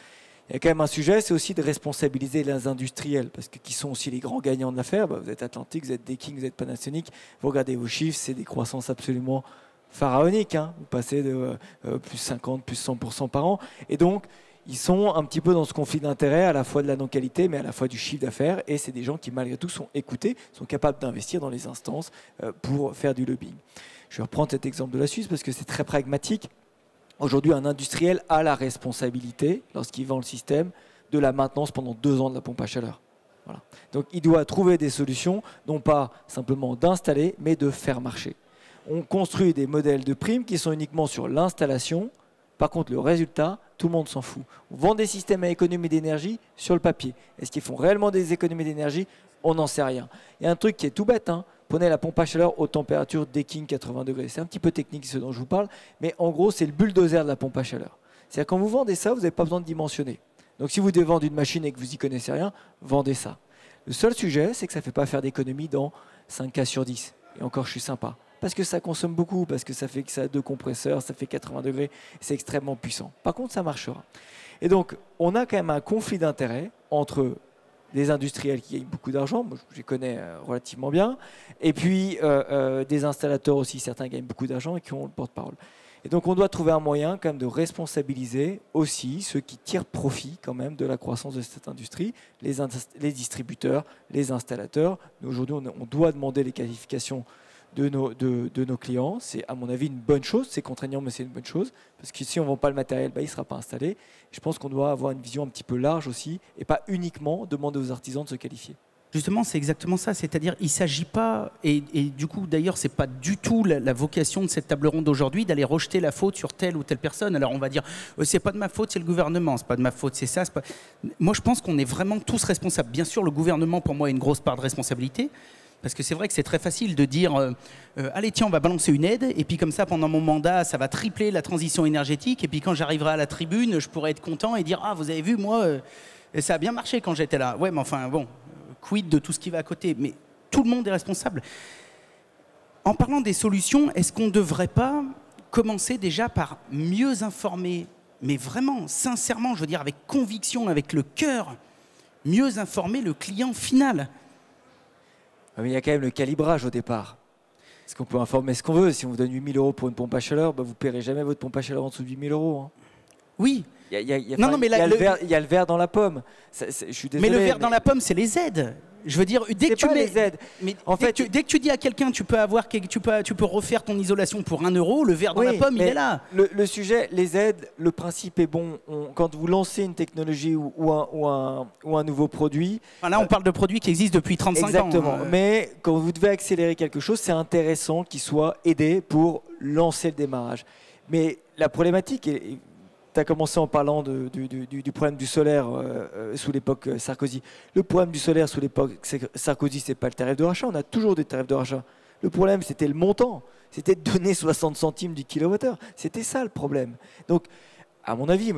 Il y a quand même un sujet, c'est aussi de responsabiliser les industriels, parce que qui sont aussi les grands gagnants de l'affaire. Vous êtes Atlantic, vous êtes Decking, vous êtes Panasonic. Vous regardez vos chiffres, c'est des croissances absolument pharaoniques. Vous passez de plus 50, plus 100% par an. Et donc, ils sont un petit peu dans ce conflit d'intérêts, à la fois de la non-qualité, mais à la fois du chiffre d'affaires. Et c'est des gens qui, malgré tout, sont écoutés, sont capables d'investir dans les instances pour faire du lobbying. Je vais reprendre cet exemple de la Suisse parce que c'est très pragmatique. Aujourd'hui, un industriel a la responsabilité, lorsqu'il vend le système, de la maintenance pendant 2 ans de la pompe à chaleur. Voilà. Donc, il doit trouver des solutions, non pas simplement d'installer, mais de faire marcher. On construit des modèles de primes qui sont uniquement sur l'installation. Par contre, le résultat, tout le monde s'en fout. On vend des systèmes à économie d'énergie sur le papier. Est-ce qu'ils font réellement des économies d'énergie? On n'en sait rien. Il y a un truc qui est tout bête. Prenez la pompe à chaleur haute température, decking 80 degrés. C'est un petit peu technique ce dont je vous parle, mais en gros, c'est le bulldozer de la pompe à chaleur. C'est-à-dire quand vous vendez ça, vous n'avez pas besoin de dimensionner. Donc si vous devez vendre une machine et que vous n'y connaissez rien, vendez ça. Le seul sujet, c'est que ça ne fait pas faire d'économie dans 5 cas sur 10. Et encore, je suis sympa. Parce que ça consomme beaucoup, parce que ça fait que ça a 2 compresseurs, ça fait 80 degrés, c'est extrêmement puissant. Par contre, ça marchera. Et donc, on a quand même un conflit d'intérêts entre des industriels qui gagnent beaucoup d'argent, moi je les connais relativement bien, et puis des installateurs aussi, certains gagnent beaucoup d'argent et qui ont le porte-parole. Et donc on doit trouver un moyen quand même de responsabiliser aussi ceux qui tirent profit quand même de la croissance de cette industrie, les distributeurs, les installateurs. Aujourd'hui, on doit demander les qualifications de nos clients. C'est à mon avis une bonne chose, c'est contraignant mais c'est une bonne chose, parce que si on ne vend pas le matériel, il ne sera pas installé. Je pense qu'on doit avoir une vision un petit peu large aussi, et pas uniquement demander aux artisans de se qualifier. Justement, c'est exactement ça. C'est-à-dire, il ne s'agit pas, et du coup, d'ailleurs, ce n'est pas du tout la vocation de cette table ronde aujourd'hui, d'aller rejeter la faute sur telle ou telle personne. Alors, on va dire, c'est pas de ma faute, c'est le gouvernement, c'est pas de ma faute, c'est ça. Pas... Moi, je pense qu'on est vraiment tous responsables. Bien sûr, le gouvernement, pour moi, a une grosse part de responsabilité. Parce que c'est vrai que c'est très facile de dire allez, tiens, on va balancer une aide, et puis comme ça, pendant mon mandat, ça va tripler la transition énergétique, et puis quand j'arriverai à la tribune, je pourrai être content et dire ah, vous avez vu, moi, ça a bien marché quand j'étais là. Ouais, mais enfin, bon. Quid de tout ce qui va à côté, mais tout le monde est responsable. En parlant des solutions, est-ce qu'on ne devrait pas commencer déjà par mieux informer, mais vraiment, sincèrement, je veux dire avec conviction, avec le cœur, mieux informer le client final? Mais il y a quand même le calibrage au départ. Parce qu'on peut informer ce qu'on veut. Si on vous donne 8 000 € pour une pompe à chaleur, vous ne paierez jamais votre pompe à chaleur en dessous de 8 000 €. Hein. Oui. Il y a le verre dans la pomme. Je suis désolé, mais le verre dans la pomme, c'est les aides. Je veux dire, dès que tu mets les aides. Mais en fait, dès que tu dis à quelqu'un tu peux refaire ton isolation pour 1 €, le verre dans la pomme, il est là. Le sujet, les aides, le principe est bon. Quand vous lancez une technologie ou un nouveau produit... Là, on parle de produits qui existent depuis 35 ans. Exactement. Mais quand vous devez accélérer quelque chose, c'est intéressant qu'il soit aidé pour lancer le démarrage. Mais la problématique est... Tu as commencé en parlant du problème du solaire sous l'époque Sarkozy. Le problème du solaire sous l'époque Sarkozy, ce n'est pas le tarif de rachat. On a toujours des tarifs de rachat. Le problème, c'était le montant. C'était de donner 60 centimes du kilowattheure. C'était ça le problème. Donc, à mon avis,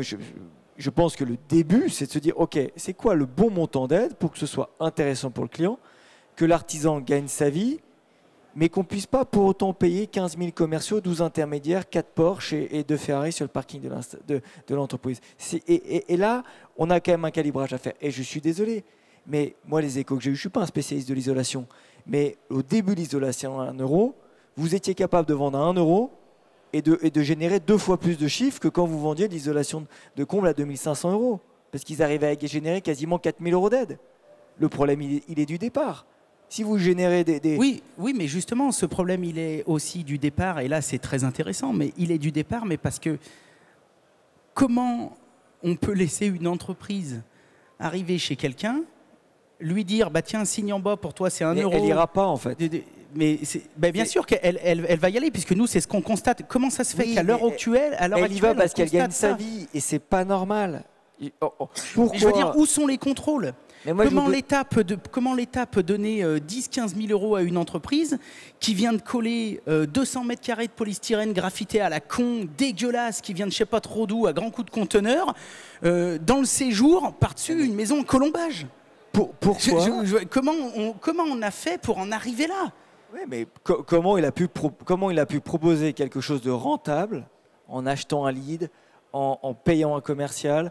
je pense que le début, c'est de se dire, OK, c'est quoi le bon montant d'aide pour que ce soit intéressant pour le client, que l'artisan gagne sa vie, mais qu'on ne puisse pas pour autant payer 15 000 commerciaux, 12 intermédiaires, 4 Porsche et 2 Ferrari sur le parking de l'entreprise. Et là, on a quand même un calibrage à faire. Et je suis désolé, mais moi, les échos que j'ai eus, je ne suis pas un spécialiste de l'isolation, mais au début de l'isolation à 1 €, vous étiez capable de vendre à 1 € et de générer 2 fois plus de chiffres que quand vous vendiez l'isolation de comble à 2 500 €. Parce qu'ils arrivaient à générer quasiment 4 000 € d'aide. Le problème, il est du départ. Si vous générez des... Oui, mais justement, ce problème, il est aussi du départ, et là, c'est très intéressant, mais il est du départ, mais parce que comment on peut laisser une entreprise arriver chez quelqu'un, lui dire, tiens, signe en bas, pour toi, c'est 1 €. Elle n'ira pas, en fait. Mais bien sûr qu'elle va y aller, puisque nous, c'est ce qu'on constate. Comment ça se fait qu'à l'heure actuelle... Elle y va parce qu'elle gagne sa vie, et c'est pas normal. Pourquoi ? Je veux dire, où sont les contrôles ? Comment l'État peut donner 10-15 000 € à une entreprise qui vient de coller 200 mètres carrés de polystyrène graffité à la con, dégueulasse, qui vient de je sais pas trop d'où, à grands coups de conteneur, dans le séjour, par-dessus une maison en colombage? Pourquoi comment on a fait pour en arriver là? Oui, mais comment il a pu proposer quelque chose de rentable en achetant un lead, en payant un commercial?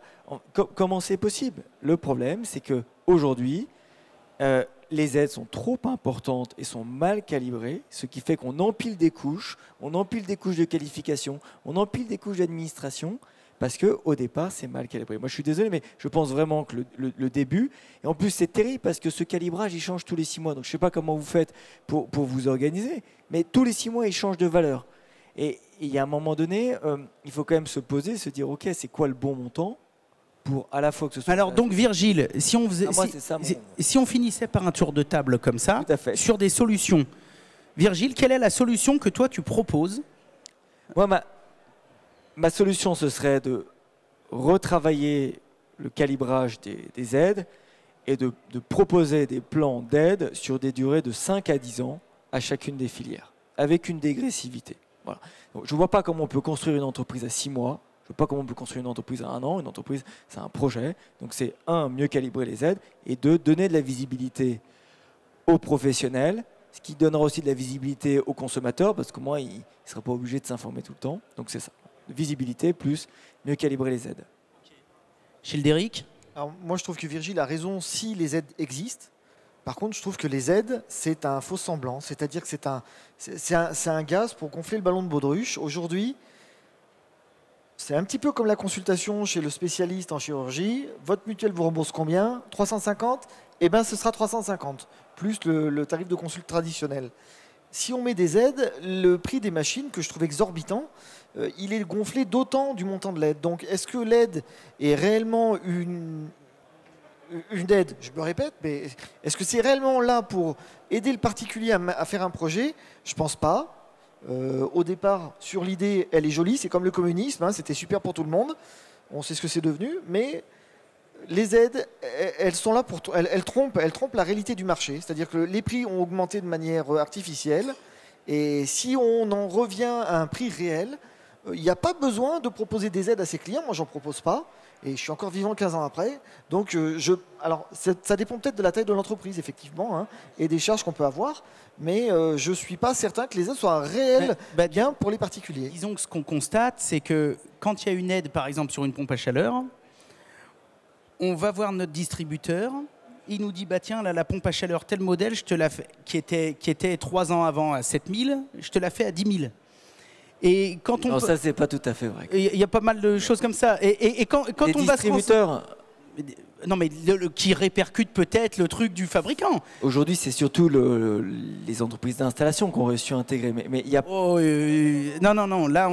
Comment c'est possible? Le problème, c'est qu'aujourd'hui, les aides sont trop importantes et sont mal calibrées, ce qui fait qu'on empile des couches, de qualification, on empile des couches d'administration, parce qu'au départ, c'est mal calibré. Moi, je suis désolé, mais je pense vraiment que le début... Et en plus, c'est terrible, parce que ce calibrage, il change tous les 6 mois. Donc, je ne sais pas comment vous faites pour vous organiser, mais tous les 6 mois, il change de valeur. Et il y a un moment donné, il faut quand même se poser, se dire, OK, c'est quoi le bon montant pour à la fois que ce soit... Alors donc Virgile, si on finissait par un tour de table comme ça, sur des solutions. Virgile, quelle est la solution que toi tu proposes? Moi, ma solution, ce serait de retravailler le calibrage des aides et de proposer des plans d'aide sur des durées de 5 à 10 ans à chacune des filières, avec une dégressivité. Voilà. Donc, je ne vois pas comment on peut construire une entreprise à 6 mois. Je ne vois pas comment on peut construire une entreprise à 1 an. Une entreprise, c'est un projet. Donc c'est 1, mieux calibrer les aides, et 2, donner de la visibilité aux professionnels, ce qui donnera aussi de la visibilité aux consommateurs, parce que moi, il ne sera pas obligé de s'informer tout le temps. Donc c'est ça. Visibilité plus mieux calibrer les aides. Childéric ? Alors, moi, je trouve que Virgile a raison si les aides existent. Par contre, je trouve que les aides, c'est un faux semblant. C'est-à-dire que c'est un gaz pour gonfler le ballon de baudruche. Aujourd'hui, c'est un petit peu comme la consultation chez le spécialiste en chirurgie. Votre mutuelle vous rembourse combien? 350? Eh bien, ce sera 350, plus le tarif de consulte traditionnel. Si on met des aides, le prix des machines, que je trouve exorbitant, il est gonflé d'autant du montant de l'aide. Donc, est-ce que l'aide est réellement une aide? Je me répète, mais est-ce que c'est réellement là pour aider le particulier à faire un projet? Je ne pense pas. Au départ, sur l'idée, elle est jolie, c'est comme le communisme, hein, c'était super pour tout le monde, on sait ce que c'est devenu, mais les aides, elles sont là pour elles trompent la réalité du marché, c'est-à-dire que les prix ont augmenté de manière artificielle, et si on en revient à un prix réel, il n'y a pas besoin de proposer des aides à ses clients, moi j'en propose pas, et je suis encore vivant 15 ans après, donc alors ça dépend peut-être de la taille de l'entreprise, effectivement, hein, et des charges qu'on peut avoir, mais je ne suis pas certain que les aides soient un réel gain pour les particuliers. Disons que ce qu'on constate, c'est que quand il y a une aide, par exemple sur une pompe à chaleur, on va voir notre distributeur, il nous dit bah tiens là, la pompe à chaleur tel modèle, je te la fais, qui était 3 ans avant à 7 000, je te la fais à 10 000. Et quand non, ça c'est pas tout à fait vrai. Il y a pas mal de choses comme ça. Et quand les on va distributeurs, non mais qui répercute peut-être le truc du fabricant. Aujourd'hui, c'est surtout les entreprises d'installation qui ont réussi à intégrer. Mais il y a non. Là,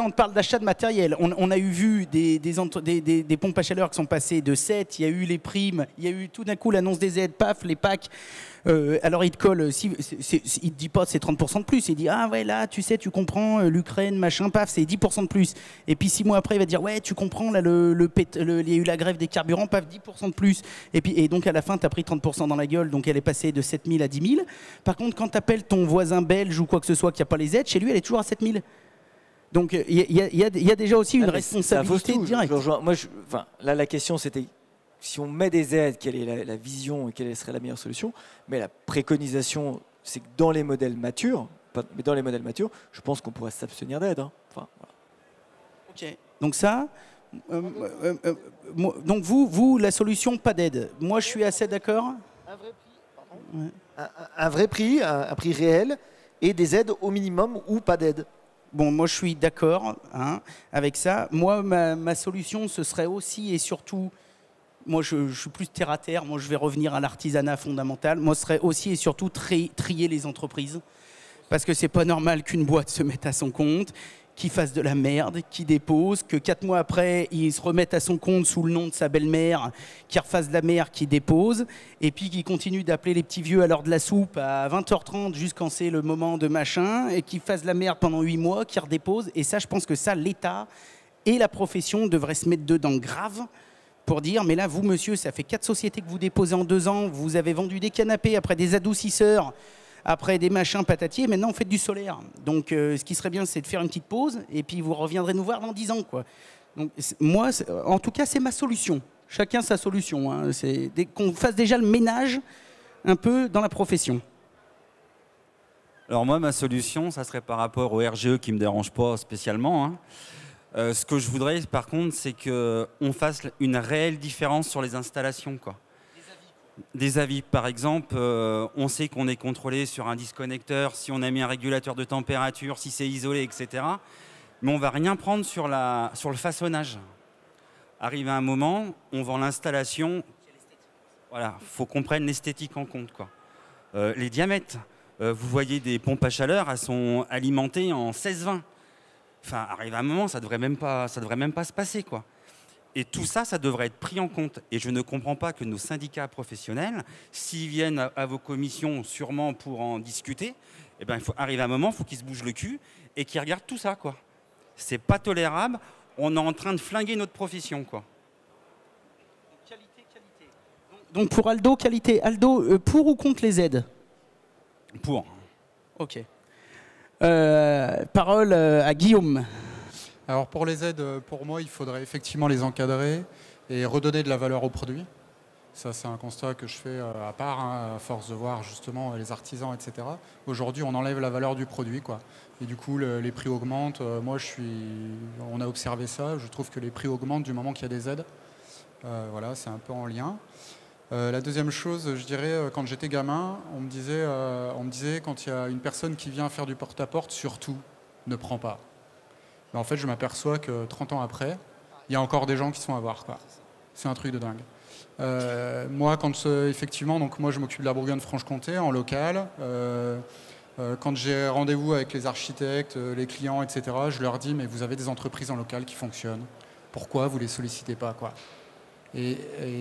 on parle d'achat de matériel. On a vu des pompes à chaleur qui sont passées de 7, il y a eu les primes, il y a eu tout d'un coup l'annonce des aides, paf, les packs. Alors il te colle, il te dit pas c'est 30% de plus, il dit ah ouais là tu sais tu comprends l'Ukraine machin paf c'est 10% de plus et puis 6 mois après il va dire ouais tu comprends là il y a eu la grève des carburants paf 10% de plus et donc à la fin tu as pris 30% dans la gueule donc elle est passée de 7 000 à 10 000. Par contre quand tu appelles ton voisin belge ou quoi que ce soit qui n'a pas les aides, chez lui elle est toujours à 7 000. Donc il y a déjà aussi une responsabilité directe. Là la question c'était si on met des aides, quelle est la vision et quelle serait la meilleure solution. Mais la préconisation, c'est que dans les modèles matures, je pense qu'on pourrait s'abstenir d'aide. Hein. Enfin, voilà. Ok. Donc ça, donc vous, la solution, pas d'aide. Moi, je suis assez d'accord. Un vrai prix, un prix réel, et des aides au minimum ou pas d'aide. Bon, moi, je suis d'accord avec ça. Moi, ma solution, ce serait aussi et surtout... Moi, je suis plus terre à terre. Moi, je vais revenir à l'artisanat fondamental. Moi, ce serait aussi et surtout trier les entreprises. Parce que c'est pas normal qu'une boîte se mette à son compte, qu'il fasse de la merde, qu'il dépose, que 4 mois après, il se remette à son compte sous le nom de sa belle-mère, qu'il refasse de la merde, qu'il dépose, et puis qu'il continue d'appeler les petits vieux à l'heure de la soupe à 20h30 jusqu'en c'est le moment de machin, et qu'il fasse de la merde pendant 8 mois, qu'il redépose. Et ça, je pense que ça, l'État et la profession devraient se mettre dedans grave. Pour dire, mais là, vous, monsieur, ça fait 4 sociétés que vous déposez en 2 ans, vous avez vendu des canapés, après des adoucisseurs, après des machins patatiers, maintenant, vous faites du solaire. Donc, ce qui serait bien, c'est de faire une petite pause, et puis vous reviendrez nous voir dans 10 ans, quoi. Donc, moi, en tout cas, c'est ma solution. Chacun sa solution. Hein. C'est qu'on fasse déjà le ménage un peu dans la profession. Alors moi, ma solution, ça serait par rapport au RGE qui ne me dérange pas spécialement, hein. Ce que je voudrais, par contre, c'est qu'on fasse une réelle différence sur les installations, quoi. Des avis, par exemple, on sait qu'on est contrôlé sur un disconnecteur, si on a mis un régulateur de température, si c'est isolé, etc. Mais on ne va rien prendre sur le façonnage. Arrive à un moment, on vend l'installation. Voilà, il faut qu'on prenne l'esthétique en compte, quoi. Les diamètres, vous voyez des pompes à chaleur, elles sont alimentées en 16-20. Enfin, arrive un moment, ça devrait même pas se passer, quoi. Et tout ça, ça devrait être pris en compte. Et je ne comprends pas que nos syndicats professionnels, s'ils viennent à vos commissions sûrement pour en discuter, eh ben, il faut arriver à un moment, il faut qu'ils se bougent le cul et qu'ils regardent tout ça, quoi. C'est pas tolérable. On est en train de flinguer notre profession, quoi. Qualité. Donc pour Aldo, qualité. Aldo, pour ou contre les aides? Pour. Ok. Parole à Guillaume. Alors pour les aides, pour moi, il faudrait effectivement les encadrer et redonner de la valeur au produit. Ça, c'est un constat que je fais à part, hein, à force de voir justement les artisans, etc. Aujourd'hui, on enlève la valeur du produit, quoi. Et du coup, les prix augmentent. On a observé ça. Je trouve que les prix augmentent du moment qu'il y a des aides. Voilà, c'est un peu en lien. La deuxième chose, je dirais, quand j'étais gamin, on me disait quand il y a une personne qui vient faire du porte-à-porte, surtout, ne prends pas. Mais en fait, je m'aperçois que 30 ans après, il y a encore des gens qui sont à voir, quoi. C'est un truc de dingue. Moi, quand effectivement, donc moi, je m'occupe de la Bourgogne-Franche-Comté en local. Quand j'ai rendez-vous avec les architectes, les clients, etc., je leur dis, mais vous avez des entreprises en local qui fonctionnent. Pourquoi vous ne les sollicitez pas, quoi. Et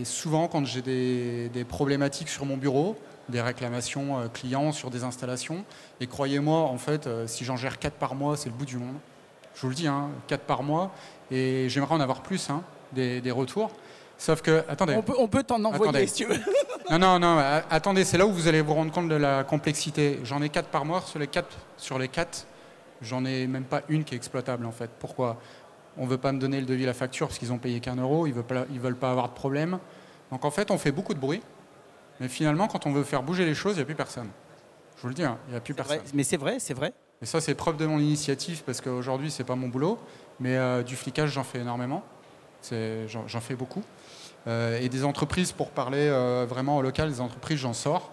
souvent, quand j'ai des problématiques sur mon bureau, des réclamations clients sur des installations, et croyez-moi, en fait, si j'en gère 4 par mois, c'est le bout du monde. Je vous le dis, 4 par mois, et j'aimerais en avoir plus, des retours. Sauf que, attendez. On peut t'en envoyer, si tu veux. Non, attendez, c'est là où vous allez vous rendre compte de la complexité. J'en ai 4 par mois, sur les 4, j'en ai même pas une qui est exploitable, en fait. Pourquoi ? On ne veut pas me donner le devis, la facture, parce qu'ils ont payé qu'1 euro, ils ne veulent pas avoir de problème. Donc en fait, on fait beaucoup de bruit, mais finalement, quand on veut faire bouger les choses, il n'y a plus personne. Je vous le dis, il n'y a plus personne. Vrai. Mais c'est vrai, c'est vrai. Et ça, c'est preuve de mon initiative, parce qu'aujourd'hui, ce n'est pas mon boulot, mais du flicage, j'en fais énormément. J'en fais beaucoup. Et des entreprises, pour parler vraiment au local, des entreprises, j'en sors.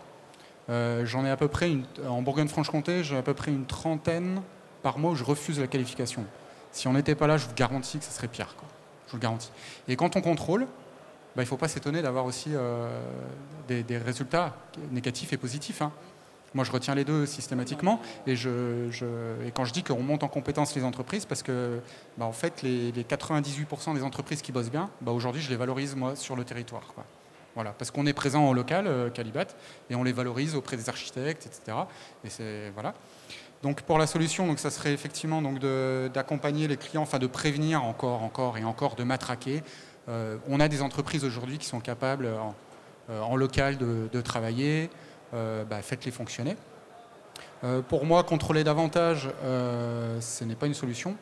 J'en ai à peu près, en Bourgogne-Franche-Comté, j'ai à peu près une 30aine par mois où je refuse la qualification. Si on n'était pas là, je vous garantis que ce serait pire, quoi. Je vous le garantis. Et quand on contrôle, il ne faut pas s'étonner d'avoir aussi des résultats négatifs et positifs. Moi, je retiens les deux systématiquement. Et quand je dis qu'on monte en compétence les entreprises, parce que en fait, les 98% des entreprises qui bossent bien, aujourd'hui, je les valorise, moi, sur le territoire, quoi. Voilà, parce qu'on est présent en local, Calibat, et on les valorise auprès des architectes, etc. Et c'est, voilà. Donc pour la solution, donc ça serait effectivement d'accompagner les clients, enfin de prévenir encore et encore, de matraquer. On a des entreprises aujourd'hui qui sont capables en local de travailler. Faites-les fonctionner. Pour moi, contrôler davantage, ce n'est pas une solution.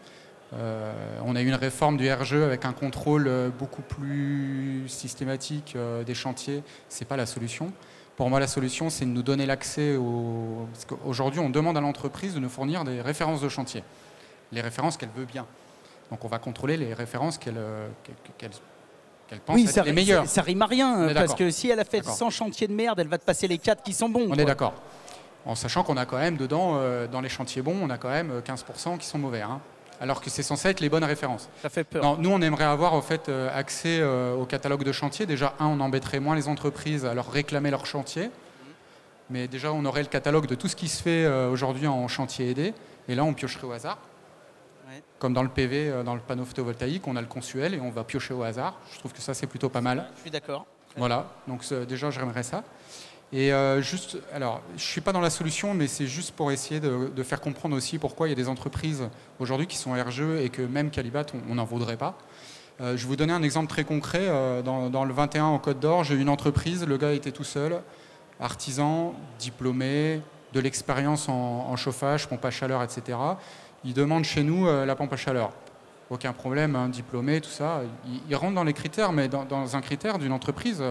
On a eu une réforme du RGE avec un contrôle beaucoup plus systématique des chantiers. Ce n'est pas la solution. Pour moi, la solution, c'est de nous donner l'accès au... Parce qu'aujourd'hui, on demande à l'entreprise de nous fournir des références de chantier. Les références qu'elle veut bien. Donc, on va contrôler les références qu'elle pense être les meilleures. Ça rime à rien, parce que si elle a fait 100 chantiers de merde, elle va te passer les 4 qui sont bons. On est d'accord. En sachant qu'on a quand même dedans, dans les chantiers bons, on a quand même 15% qui sont mauvais. Alors que c'est censé être les bonnes références. Ça fait peur. Non, nous, on aimerait avoir en fait, accès au catalogue de chantier. Déjà, on embêterait moins les entreprises à leur réclamer leur chantier. Mais déjà, on aurait le catalogue de tout ce qui se fait aujourd'hui en chantier aidé. Et là, on piocherait au hasard. Ouais. Comme dans le PV, dans le panneau photovoltaïque, on a le consuel et on va piocher au hasard. Je trouve que ça, c'est plutôt pas mal. Je suis d'accord. Voilà, donc déjà, j'aimerais ça. Et juste, alors, je ne suis pas dans la solution, mais c'est juste pour essayer de faire comprendre aussi pourquoi il y a des entreprises aujourd'hui qui sont RGE et que même Calibat, on n'en voudrait pas. Je vais vous donner un exemple très concret. Dans le 21 en Côte d'Or, j'ai eu une entreprise, le gars était tout seul, artisan, diplômé, de l'expérience en chauffage, pompe à chaleur, etc. Il demande chez nous la pompe à chaleur. Aucun problème, diplômé, tout ça. Il rentre dans les critères, mais dans un critère d'une entreprise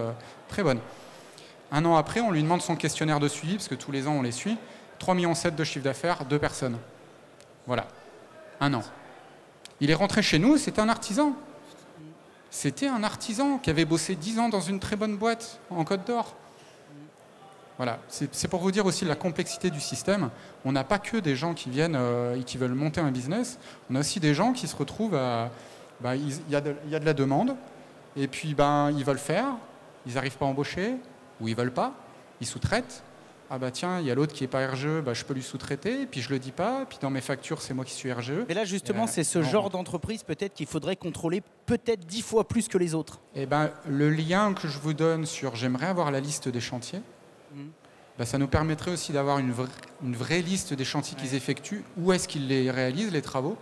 très bonne. 1 an après, on lui demande son questionnaire de suivi, parce que tous les ans, on les suit. 3,7 millions de chiffre d'affaires, 2 personnes. Voilà. 1 an. Il est rentré chez nous, c'était un artisan. C'était un artisan qui avait bossé 10 ans dans une très bonne boîte en Côte d'Or. Voilà. C'est pour vous dire aussi la complexité du système. On n'a pas que des gens qui viennent et qui veulent monter un business. On a aussi des gens qui se retrouvent à... il y a de la demande, et puis ils veulent faire, ils n'arrivent pas à embaucher, ou ils veulent pas, ils sous-traitent. Ah tiens, il y a l'autre qui n'est pas RGE, je peux lui sous-traiter, puis je le dis pas, puis dans mes factures, c'est moi qui suis RGE. Mais là, justement, c'est ce genre d'entreprise peut-être qu'il faudrait contrôler peut-être 10 fois plus que les autres. Eh le lien que je vous donne sur j'aimerais avoir la liste des chantiers, ça nous permettrait aussi d'avoir une vraie liste des chantiers qu'ils effectuent, où est-ce qu'ils les réalisent, les travaux.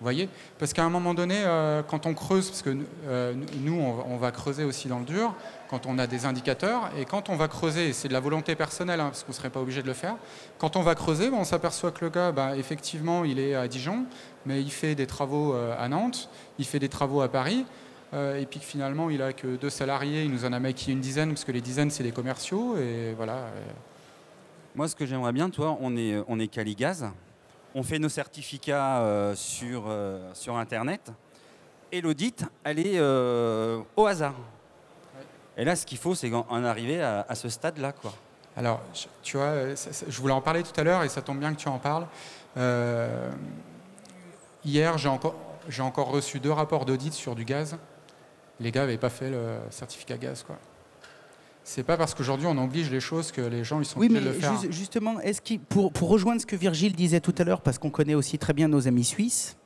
Vous voyez ? Parce qu'à un moment donné, quand on creuse, parce que nous, on va creuser aussi dans le dur, quand on a des indicateurs, et quand on va creuser, c'est de la volonté personnelle, parce qu'on ne serait pas obligé de le faire, quand on va creuser, on s'aperçoit que le gars, effectivement, il est à Dijon, mais il fait des travaux à Nantes, il fait des travaux à Paris, et puis que finalement, il n'a que 2 salariés, il nous en a maquillé une dizaine, parce que les dizaines, c'est des commerciaux, et voilà. Moi, ce que j'aimerais bien, toi, on est Caligaz. On fait nos certificats sur Internet et l'audit, elle est au hasard. Ouais. Et là, ce qu'il faut, c'est en arriver à ce stade-là, quoi. Alors, tu vois, je voulais en parler tout à l'heure et ça tombe bien que tu en parles. hier, j'ai encore reçu 2 rapports d'audit sur du gaz. Les gars n'avaient pas fait le certificat gaz, quoi. C'est pas parce qu'aujourd'hui on oblige les choses que les gens ils sont obligés de le faire. Oui, mais justement, pour rejoindre ce que Virgile disait tout à l'heure, parce qu'on connaît aussi très bien nos amis suisses,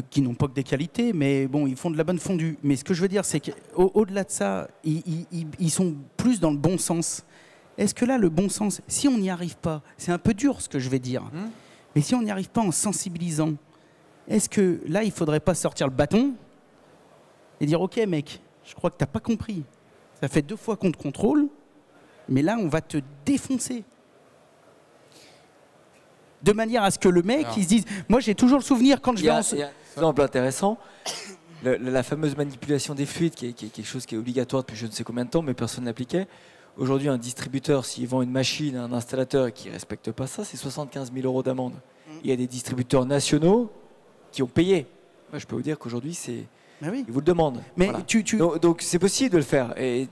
qui n'ont pas que des qualités, mais bon, ils font de la bonne fondue. Mais ce que je veux dire, c'est qu'au-delà de ça, ils sont plus dans le bon sens. Est-ce que là, le bon sens, si on n'y arrive pas, c'est un peu dur ce que je vais dire, mais si on n'y arrive pas en sensibilisant, est-ce que là, il ne faudrait pas sortir le bâton et dire « Ok, mec, je crois que tu n'as pas compris. Ça fait 2 fois qu'on te contrôle, mais là, on va te défoncer. » De manière à ce que le mec, il se dise... Moi, j'ai toujours le souvenir quand je vais en... Il y a un exemple intéressant. La fameuse manipulation des fluides, qui est quelque chose qui est obligatoire depuis je ne sais combien de temps, mais personne ne l'appliquait. Aujourd'hui, un distributeur, s'il vend une machine à un installateur qui ne respecte pas ça, c'est 75 000 € d'amende. Il y a des distributeurs nationaux qui ont payé. Moi, je peux vous dire qu'aujourd'hui, c'est... Oui. Ils vous le demandent. Mais voilà. Donc c'est possible de le faire. Et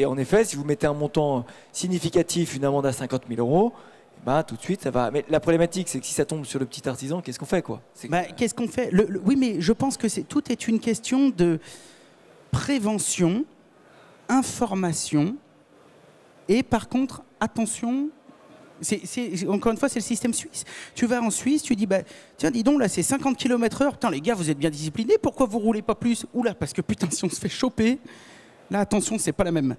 en effet, si vous mettez un montant significatif, une amende à 50 000 €, bah, tout de suite, ça va. Mais la problématique, c'est que si ça tombe sur le petit artisan, qu'est-ce qu'on fait, quoi? Qu'est-ce qu'on fait? Oui, mais je pense que tout est une question de prévention, information, et par contre, attention... encore une fois, c'est le système suisse. Tu vas en Suisse, tu dis, tiens, dis donc, là, c'est 50 km/h. Putain, les gars, vous êtes bien disciplinés. Pourquoi vous roulez pas plus? Oula, parce que putain, si on se fait choper, là, attention, c'est pas la même.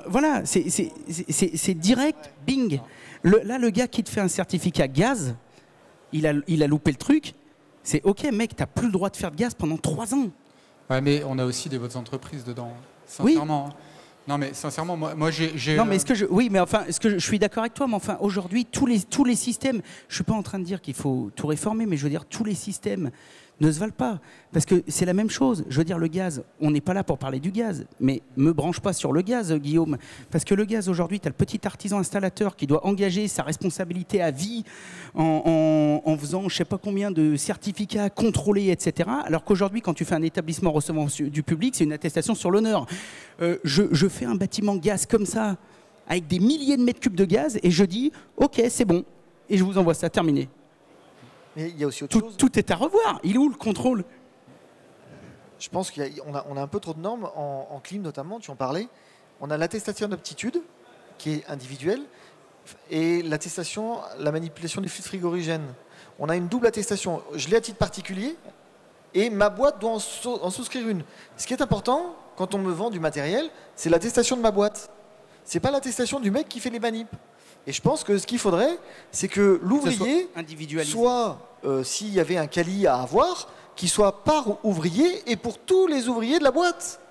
Voilà, c'est direct, bing. Là, le gars qui te fait un certificat gaz, il a loupé le truc. C'est OK, mec, t'as plus le droit de faire de gaz pendant 3 ans. Ouais, mais on a aussi des bonnes entreprises dedans, sincèrement. Oui. Non, mais sincèrement, moi j'ai... Non, mais oui, mais enfin, je suis d'accord avec toi, mais enfin, aujourd'hui, tous les systèmes, je suis pas en train de dire qu'il faut tout réformer, mais je veux dire, tous les systèmes ne se valent pas. Parce que c'est la même chose. Je veux dire, le gaz, on n'est pas là pour parler du gaz, mais me branche pas sur le gaz, Guillaume. Parce que le gaz, aujourd'hui, tu as le petit artisan installateur qui doit engager sa responsabilité à vie en faisant je sais pas combien de certificats contrôlés, etc. Alors qu'aujourd'hui, quand tu fais un établissement recevant du public, c'est une attestation sur l'honneur. Je fais un bâtiment gaz comme ça, avec des milliers de mètres cubes de gaz, et je dis, OK, c'est bon, et je vous envoie ça, terminé. Mais il y a aussi autre chose. Tout est à revoir. Il est où le contrôle? Je pense qu'on a un peu trop de normes en clim notamment, tu en parlais. On a l'attestation d'aptitude qui est individuelle et l'attestation, la manipulation des fluides frigorigènes. On a une double attestation. Je l'ai à titre particulier et ma boîte doit en souscrire une. Ce qui est important quand on me vend du matériel, c'est l'attestation de ma boîte. C'est pas l'attestation du mec qui fait les manips. Et je pense que ce qu'il faudrait, c'est que l'ouvrier soit, s'il y avait un CALI à avoir, qu'il soit par ouvrier et pour tous les ouvriers de la boîte.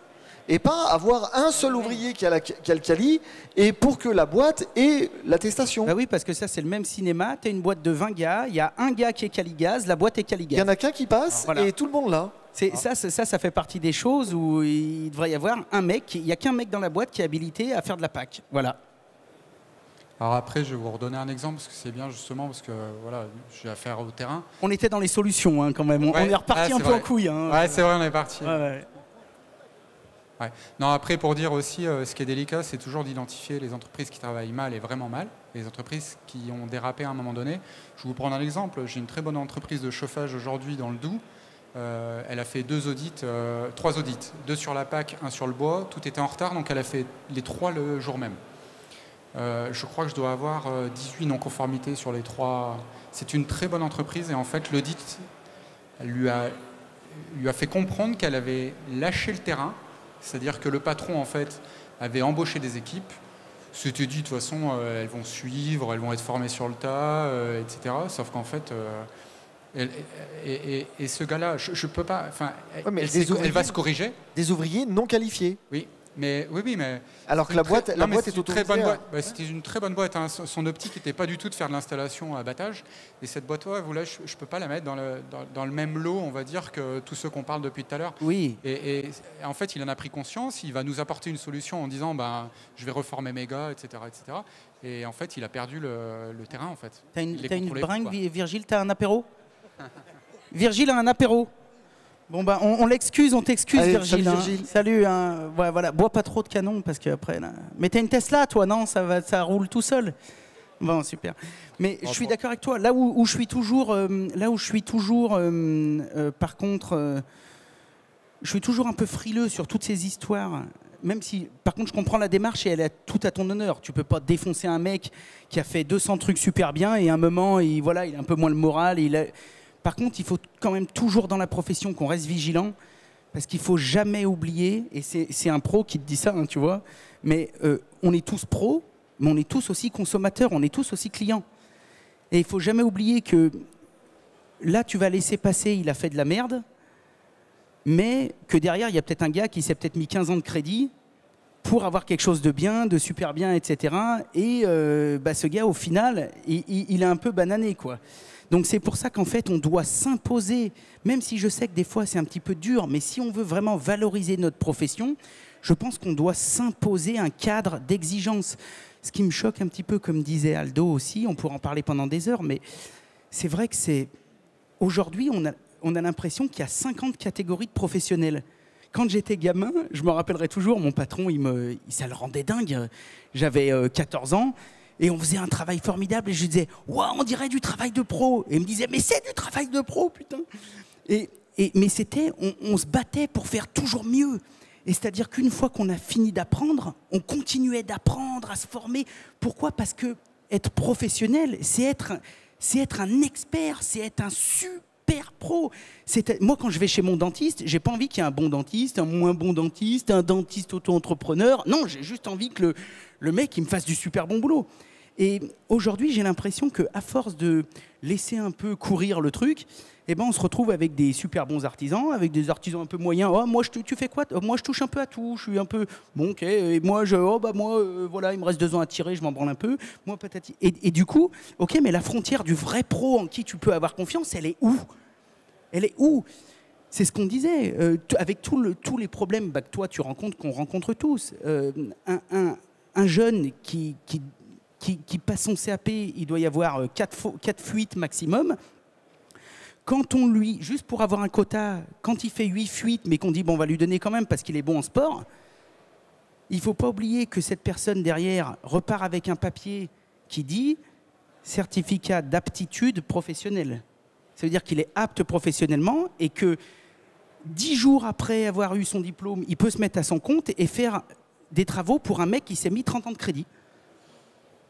Et pas avoir un seul ouvrier qui a le CALI et pour que la boîte ait l'attestation. Bah oui, parce que ça, c'est le même cinéma. Tu as une boîte de 20 gars, il y a un gars qui est CALI-Gaz, la boîte est CALI-Gaz. Il n'y en a qu'un qui passe et tout le monde là. Ça fait partie des choses où il devrait y avoir un mec, il n'y a qu'un mec dans la boîte qui est habilité à faire de la PAC. Voilà. Alors après, je vais vous redonner un exemple, parce que c'est bien justement, parce que voilà, j'ai affaire au terrain. On était dans les solutions hein, quand même, on est reparti un peu en couille. Hein. Ouais, c'est vrai, on est parti. Ouais. Non, après, pour dire aussi, ce qui est délicat, c'est toujours d'identifier les entreprises qui travaillent mal et vraiment mal, les entreprises qui ont dérapé à un moment donné. Je vais vous prendre un exemple. J'ai une très bonne entreprise de chauffage aujourd'hui dans le Doubs. Elle a fait 3 audits, 2 sur la PAC, 1 sur le bois. Tout était en retard, donc elle a fait les 3 le jour même. Je crois que je dois avoir 18 non-conformités sur les 3. C'est une très bonne entreprise et en fait l'audit lui a fait comprendre qu'elle avait lâché le terrain, c'est-à-dire que le patron en fait avait embauché des équipes, s'était dit de toute façon elles vont suivre, elles vont être formées sur le tas, etc. Sauf qu'en fait et ce gars-là, je peux pas. Enfin, elle va se corriger. Des ouvriers non qualifiés. Oui. Mais alors que la boîte est autorisée. C'était une très bonne boîte. Hein. Son optique n'était pas du tout de faire de l'installation à abattage. Et cette boîte-là, je peux pas la mettre dans le même lot, on va dire, que tous ceux qu'on parle depuis tout à l'heure. Oui. Et en fait, il en a pris conscience. Il va nous apporter une solution en disant, je vais reformer mes gars, etc., etc. Et en fait, il a perdu le terrain, en fait. T'as une bringue, Virgile, t'as un apéro? Virgile a un apéro. Bon on l'excuse, on t'excuse Virgile. Salut, Virgile. Salut, hein. Ouais, voilà, bois pas trop de canon parce que après là. Mais t'as une Tesla toi, non? Ça roule tout seul. Bon, super. Mais je suis d'accord avec toi. Là où je suis toujours, par contre, je suis toujours un peu frileux sur toutes ces histoires. Même si, par contre, je comprends la démarche et elle est tout à ton honneur. Tu peux pas défoncer un mec qui a fait 200 trucs super bien et à un moment, il a un peu moins le moral. Par contre, il faut quand même toujours dans la profession qu'on reste vigilant parce qu'il faut jamais oublier, et c'est un pro qui te dit ça, hein, tu vois, mais on est tous pros, mais on est tous aussi consommateurs, on est tous aussi clients. Et il faut jamais oublier que là, tu vas laisser passer, il a fait de la merde, mais que derrière, il y a peut-être un gars qui s'est peut-être mis 15 ans de crédit pour avoir quelque chose de bien, de super bien, etc. Et ce gars, au final, il est un peu banané, quoi. Donc c'est pour ça qu'en fait, on doit s'imposer, même si je sais que des fois, c'est un petit peu dur, mais si on veut vraiment valoriser notre profession, je pense qu'on doit s'imposer un cadre d'exigence. Ce qui me choque un petit peu, comme disait Aldo aussi, on pourrait en parler pendant des heures, mais c'est vrai que aujourd'hui, on a l'impression qu'il y a 50 catégories de professionnels. Quand j'étais gamin, je me rappellerai toujours, mon patron, ça le rendait dingue. J'avais 14 ans et on faisait un travail formidable et je lui disais « Waouh, on dirait du travail de pro !» Et il me disait « Mais c'est du travail de pro, putain !» Mais c'était, on se battait pour faire toujours mieux. Et c'est-à-dire qu'une fois qu'on a fini d'apprendre, on continuait d'apprendre, à se former. Pourquoi ? Parce que être professionnel, c'est être un expert, c'est être un super pro. Moi, quand je vais chez mon dentiste, j'ai pas envie qu'il y ait un bon dentiste, un moins bon dentiste, un dentiste auto-entrepreneur. Non, j'ai juste envie que le mec il me fasse du super bon boulot. Et aujourd'hui, j'ai l'impression qu'à force de laisser un peu courir le truc, eh ben, on se retrouve avec des super bons artisans, avec des artisans un peu moyens. Oh, moi, tu fais quoi ? Moi, je touche un peu à tout. Je suis un peu... Bon, ok. Et moi, voilà, il me reste 2 ans à tirer, je m'en branle un peu. Moi, patati. Et du coup, ok, mais la frontière du vrai pro en qui tu peux avoir confiance, elle est où ? Elle est où ? C'est ce qu'on disait. Avec tous les problèmes que toi, tu rencontres, qu'on rencontre tous. Un jeune qui passe son CAP, il doit y avoir 4 fuites maximum. Quand on lui, juste pour avoir un quota, quand il fait 8 fuites, mais qu'on dit bon, on va lui donner quand même parce qu'il est bon en sport, il ne faut pas oublier que cette personne derrière repart avec un papier qui dit certificat d'aptitude professionnelle. Ça veut dire qu'il est apte professionnellement et que 10 jours après avoir eu son diplôme, il peut se mettre à son compte et faire des travaux pour un mec qui s'est mis 30 ans de crédit.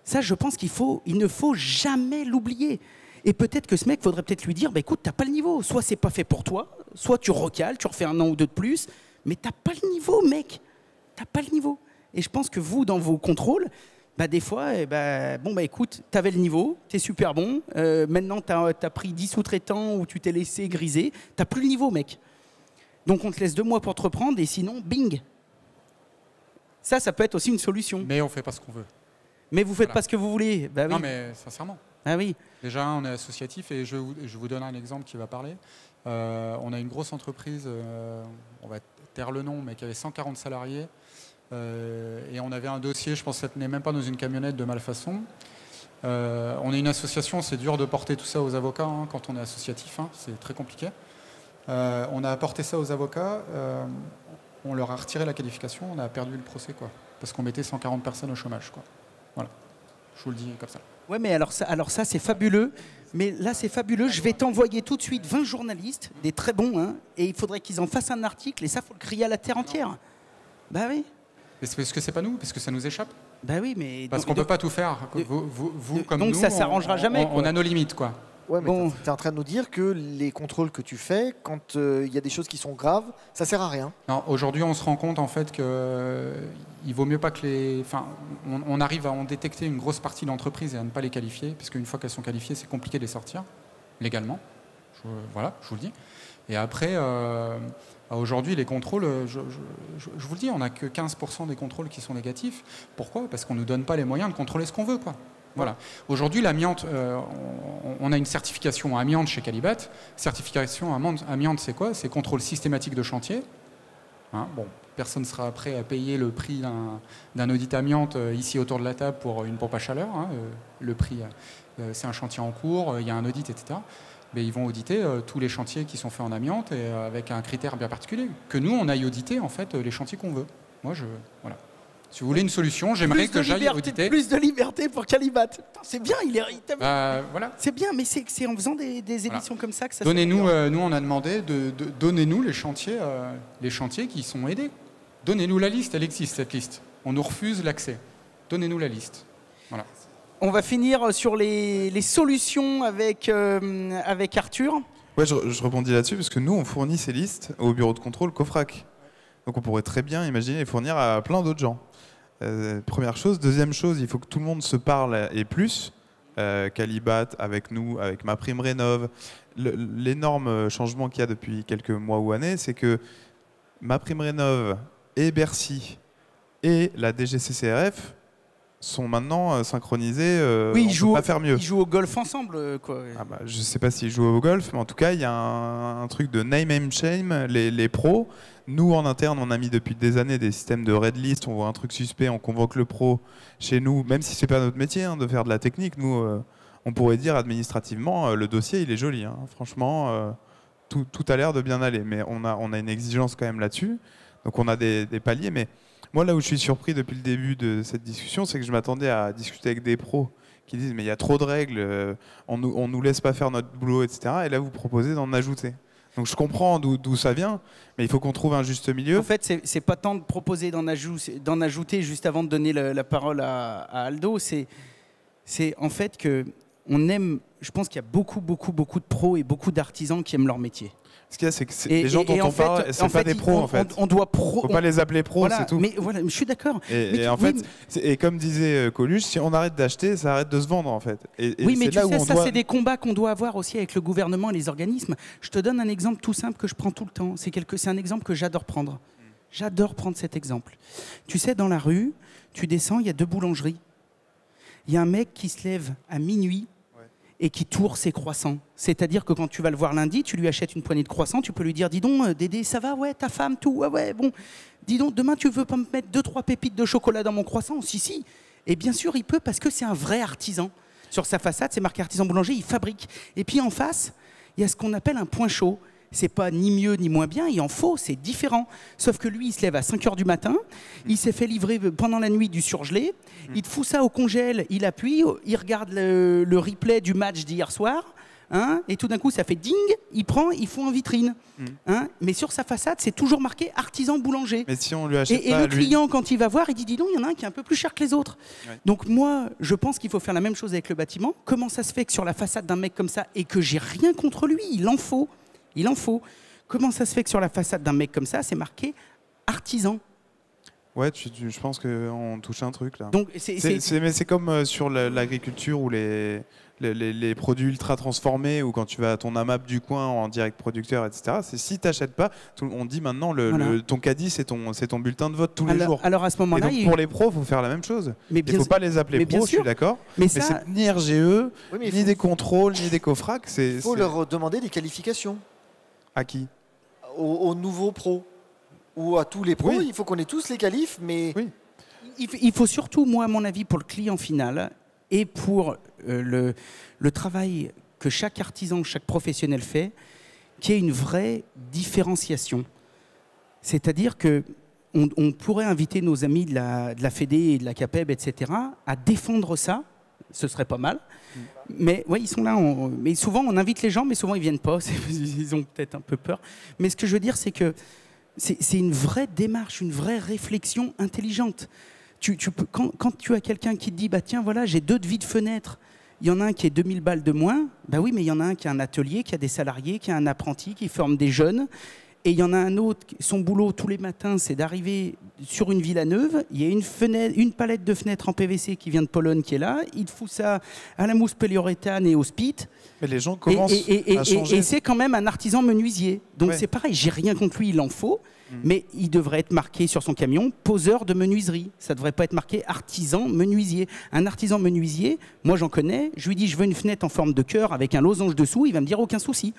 Ça, je pense il ne faut jamais l'oublier. Et peut-être que ce mec, faudrait peut-être lui dire, bah, écoute, t'as pas le niveau. Soit c'est pas fait pour toi, soit tu recales, tu refais 1 an ou 2 de plus, mais t'as pas le niveau, mec. T'as pas le niveau. Et je pense que vous, dans vos contrôles, bah, des fois, écoute, t'avais le niveau, t'es super bon. Maintenant, t'as pris 10 sous-traitants ou tu t'es laissé griser. T'as plus le niveau, mec. Donc on te laisse 2 mois pour te reprendre et sinon, bing. Ça peut être aussi une solution. Mais on fait pas ce qu'on veut. Mais vous faites pas ce que vous voulez. Bah, oui. Non, mais sincèrement. Ah oui. Déjà, on est associatif et je vous donne un exemple qui va parler. On a une grosse entreprise, on va taire le nom, mais qui avait 140 salariés. Et on avait un dossier, je pense que ça ne tenait même pas dans une camionnette de malfaçon. On est une association, c'est dur de porter tout ça aux avocats hein, quand on est associatif, hein, c'est très compliqué. On a apporté ça aux avocats, on leur a retiré la qualification, on a perdu le procès, quoi, parce qu'on mettait 140 personnes au chômage. Quoi. Voilà, je vous le dis comme ça. Ouais, mais alors ça c'est fabuleux. Mais là, c'est fabuleux. Je vais t'envoyer tout de suite 20 journalistes, des très bons, hein, et il faudrait qu'ils en fassent un article, et ça, il faut le crier à la terre entière. Bah oui. Mais c'est parce que c'est pas nous, parce que ça nous échappe. Bah oui, mais... Parce qu'on peut pas tout faire. Vous comme donc nous, ça s'arrangera jamais. On a nos limites, quoi. Ouais, mais tu es en train de nous dire que les contrôles que tu fais, quand il y a des choses qui sont graves, ça sert à rien. Non, aujourd'hui, on se rend compte en fait que il vaut mieux pas que les. Enfin, on arrive à en détecter une grosse partie de l'entreprise et à ne pas les qualifier, parce qu'une fois qu'elles sont qualifiées, c'est compliqué de les sortir légalement. Voilà, je vous le dis. Et après, aujourd'hui, les contrôles, je vous le dis, on n'a que 15% des contrôles qui sont négatifs. Pourquoi ? Parce qu'on nous donne pas les moyens de contrôler ce qu'on veut, quoi. Voilà. Aujourd'hui, l'amiante, on a une certification amiante chez Calibat. Certification amiante, c'est quoi ? C'est contrôle systématique de chantier. Hein, bon, personne ne sera prêt à payer le prix d'un audit amiante ici autour de la table pour une pompe à chaleur. Hein, le prix, c'est un chantier en cours, il y a un audit, etc. Mais ils vont auditer tous les chantiers qui sont faits en amiante et avec un critère bien particulier. Que nous, on aille auditer en fait les chantiers qu'on veut. Moi, voilà. Si vous voulez une solution, j'aimerais que j'aille auditer. Plus de liberté pour Calibat. C'est bien, voilà. C'est bien, mais c'est en faisant des émissions comme ça que ça. Donnez-nous, nous on a demandé donnez-nous les chantiers qui sont aidés. Donnez-nous la liste, elle existe cette liste. On nous refuse l'accès. Donnez-nous la liste. Voilà. On va finir sur les solutions avec Arthur. Ouais, je rebondis là-dessus parce que nous, on fournit ces listes au bureau de contrôle COFRAC. Donc on pourrait très bien imaginer les fournir à plein d'autres gens. Première chose. Deuxième chose, il faut que tout le monde se parle et plus. Calibat, avec nous, avec MaPrimeRénov'. L'énorme changement qu'il y a depuis quelques mois ou années, c'est que MaPrimeRénov' et Bercy et la DGCCRF sont maintenant synchronisés. Oui, on peut pas faire mieux. Ils jouent au golf ensemble, quoi. Ah bah, je ne sais pas s'ils jouent au golf, mais en tout cas, il y a un truc de name and shame. Les pros, nous en interne, on a mis depuis des années des systèmes de red list. On voit un truc suspect, on convoque le pro chez nous, même si c'est pas notre métier de faire de la technique. Nous, on pourrait dire administrativement, le dossier, il est joli. Franchement, tout a l'air de bien aller, mais on a une exigence quand même là-dessus. Donc on a des paliers, mais moi, là où je suis surpris depuis le début de cette discussion, c'est que je m'attendais à discuter avec des pros qui disent mais il y a trop de règles, on nous laisse pas faire notre boulot, etc. Et là, vous proposez d'en ajouter. Donc je comprends d'où ça vient, mais il faut qu'on trouve un juste milieu. En fait, c'est pas tant de proposer d'en ajouter juste avant de donner la parole à Aldo. C'est en fait que on aime. Je pense qu'il y a beaucoup de pros et beaucoup d'artisans qui aiment leur métier. Ce qu'il y a, c'est que les gens dont on parle, c'est pas des pros, en fait. On doit pro. Faut pas les appeler pros, voilà, c'est tout. Mais voilà, je suis d'accord. Et en fait, et comme disait Coluche, si on arrête d'acheter, ça arrête de se vendre, en fait. Oui, mais tu sais, ça, c'est des combats qu'on doit avoir aussi avec le gouvernement et les organismes. Je te donne un exemple tout simple que je prends tout le temps. C'est un exemple que j'adore prendre. J'adore prendre cet exemple. Tu sais, dans la rue, tu descends, il y a 2 boulangeries. Il y a un mec qui se lève à minuit et qui tourne ses croissants. C'est-à-dire que quand tu vas le voir lundi, tu lui achètes une poignée de croissants, tu peux lui dire « Dis donc, Dédé, ça va? Ouais, ta femme, tout? Ouais, bon. Dis donc, demain, tu veux pas me mettre 2-3 pépites de chocolat dans mon croissant? Si, si. » Et bien sûr, il peut parce que c'est un vrai artisan. Sur sa façade, c'est marqué artisan boulanger, il fabrique. Et puis en face, il y a ce qu'on appelle un point chaud. C'est pas ni mieux ni moins bien, il en faut, c'est différent. Sauf que lui, il se lève à 5h du matin, il s'est fait livrer pendant la nuit du surgelé, il te fout ça au congèle, il appuie, il regarde le replay du match d'hier soir, et tout d'un coup, ça fait ding, il prend, il fout en vitrine. Mais sur sa façade, c'est toujours marqué artisan boulanger. Mais si on lui achète et le client, quand il va voir, il dit, dis donc, il y en a un qui est un peu plus cher que les autres. Ouais. Donc moi, je pense qu'il faut faire la même chose avec le bâtiment. Comment ça se fait que sur la façade d'un mec comme ça, et que j'ai rien contre lui, il en faut. Il en faut. Comment ça se fait que sur la façade d'un mec comme ça, c'est marqué artisan? Ouais, je pense qu'on touche un truc là. Donc, mais c'est comme sur l'agriculture ou les produits ultra transformés ou quand tu vas à ton AMAP du coin en direct producteur, etc. C'est si tu n'achètes pas, on dit maintenant ton caddie, c'est ton bulletin de vote tous les jours. Alors à ce moment-là, pour les pros, il faut faire la même chose. Il ne faut pas les appeler pros, je suis d'accord. Mais c'est ni RGE, ni des contrôles, ni des COFRAC. Il faut leur demander des qualifications. À qui? Aux nouveaux pros. Ou à tous les pros, il faut qu'on ait tous les qualifs, mais... Oui. Il faut surtout, moi, à mon avis, pour le client final et pour le travail que chaque artisan, chaque professionnel fait, qu'il y ait une vraie différenciation. C'est-à-dire qu'on pourrait inviter nos amis de la Fédé et de la CAPEB, etc., à défendre ça. Ce serait pas mal. Mais ouais, ils sont là. Mais souvent, on invite les gens, mais souvent, ils viennent pas. Ils ont peut-être un peu peur. Mais ce que je veux dire, c'est que c'est une vraie démarche, une vraie réflexion intelligente. Quand tu as quelqu'un qui te dit, bah tiens, voilà, j'ai 2 devis de fenêtre, il y en a un qui est 2000 balles de moins, bah oui, mais il y en a un qui a un atelier, qui a des salariés, qui a un apprenti, qui forme des jeunes, et il y en a un autre, son boulot tous les matins, c'est d'arriver sur une villa neuve, il y a une palette de fenêtres en PVC qui vient de Pologne qui est là, il fout ça à la mousse polyuréthane et au spit. Mais les gens commencent à changer. Et c'est quand même un artisan menuisier. Donc c'est pareil, j'ai rien contre lui, il en faut, mais il devrait être marqué sur son camion poseur de menuiserie. Ça ne devrait pas être marqué artisan menuisier. Un artisan menuisier, moi j'en connais, je lui dis je veux une fenêtre en forme de cœur avec un losange dessous, il va me dire aucun souci.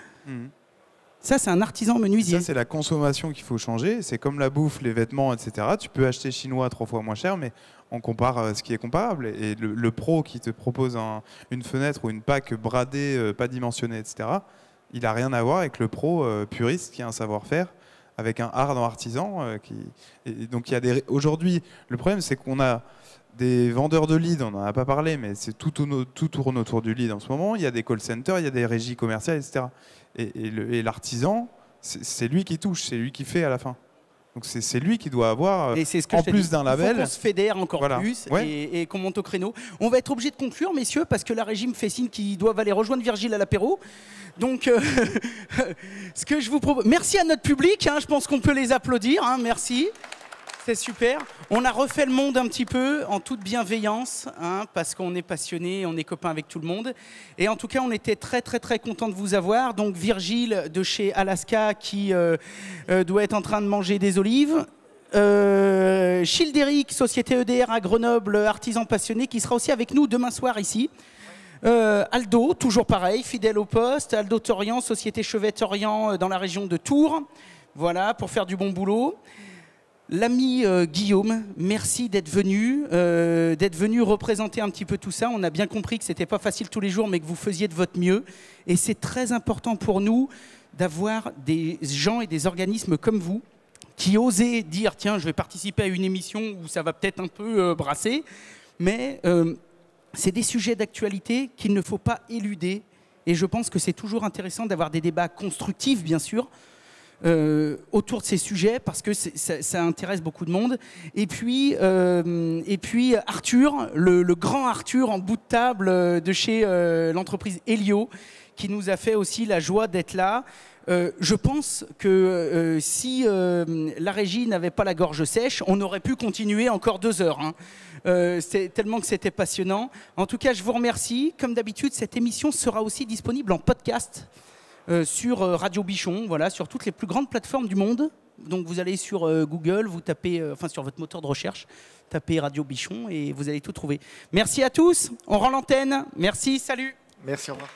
Ça, c'est un artisan menuisier. Ça, c'est la consommation qu'il faut changer. C'est comme la bouffe, les vêtements, etc. Tu peux acheter chinois 3 fois moins cher, mais on compare ce qui est comparable. Et le pro qui te propose une fenêtre ou une PAC bradée, pas dimensionnée, etc., il n'a rien à voir avec le pro puriste qui a un savoir-faire avec un art dans artisan. Et donc aujourd'hui, le problème, c'est qu'on a des vendeurs de leads, on n'en a pas parlé, mais tout tourne autour du lead en ce moment. Il y a des call centers, il y a des régies commerciales, etc. Et l'artisan, c'est lui qui touche, c'est lui qui fait à la fin. Donc c'est lui qui doit avoir, en plus d'un label... Il faut qu'on se fédère encore plus et qu'on monte au créneau. On va être obligé de conclure, messieurs, parce que la régie me fait signe qu'ils doivent aller rejoindre Virgile à l'apéro. Donc, ce que je vous propose... Merci à notre public, hein, je pense qu'on peut les applaudir. Hein, merci. C'est super. On a refait le monde un petit peu en toute bienveillance, hein, parce qu'on est passionnés, on est copains avec tout le monde. Et en tout cas, on était très, très, très contents de vous avoir. Donc, Virgile de chez Alaska qui doit être en train de manger des olives. Childéric, société EDR à Grenoble, artisan passionné, qui sera aussi avec nous demain soir ici. Aldo, toujours pareil, fidèle au poste. Aldo Torian, société Chevette-Orient dans la région de Tours. Voilà, pour faire du bon boulot. L'ami Guillaume, merci d'être venu représenter un petit peu tout ça. On a bien compris que ce n'était pas facile tous les jours, mais que vous faisiez de votre mieux. Et c'est très important pour nous d'avoir des gens et des organismes comme vous qui osent dire « Tiens, je vais participer à une émission où ça va peut-être un peu brasser ». Mais c'est des sujets d'actualité qu'il ne faut pas éluder. Et je pense que c'est toujours intéressant d'avoir des débats constructifs, bien sûr, autour de ces sujets parce que ça intéresse beaucoup de monde. Et puis Arthur, le grand Arthur en bout de table de chez l'entreprise Helio, qui nous a fait aussi la joie d'être là. Je pense que si la régie n'avait pas la gorge sèche, on aurait pu continuer encore 2 heures. Hein. Tellement que c'était passionnant. En tout cas, je vous remercie. Comme d'habitude, cette émission sera aussi disponible en podcast sur Radio Bichon, voilà, sur toutes les plus grandes plateformes du monde. Donc vous allez sur Google, vous tapez, sur votre moteur de recherche, tapez Radio Bichon et vous allez tout trouver. Merci à tous, on rend l'antenne. Merci, salut. Merci, au revoir.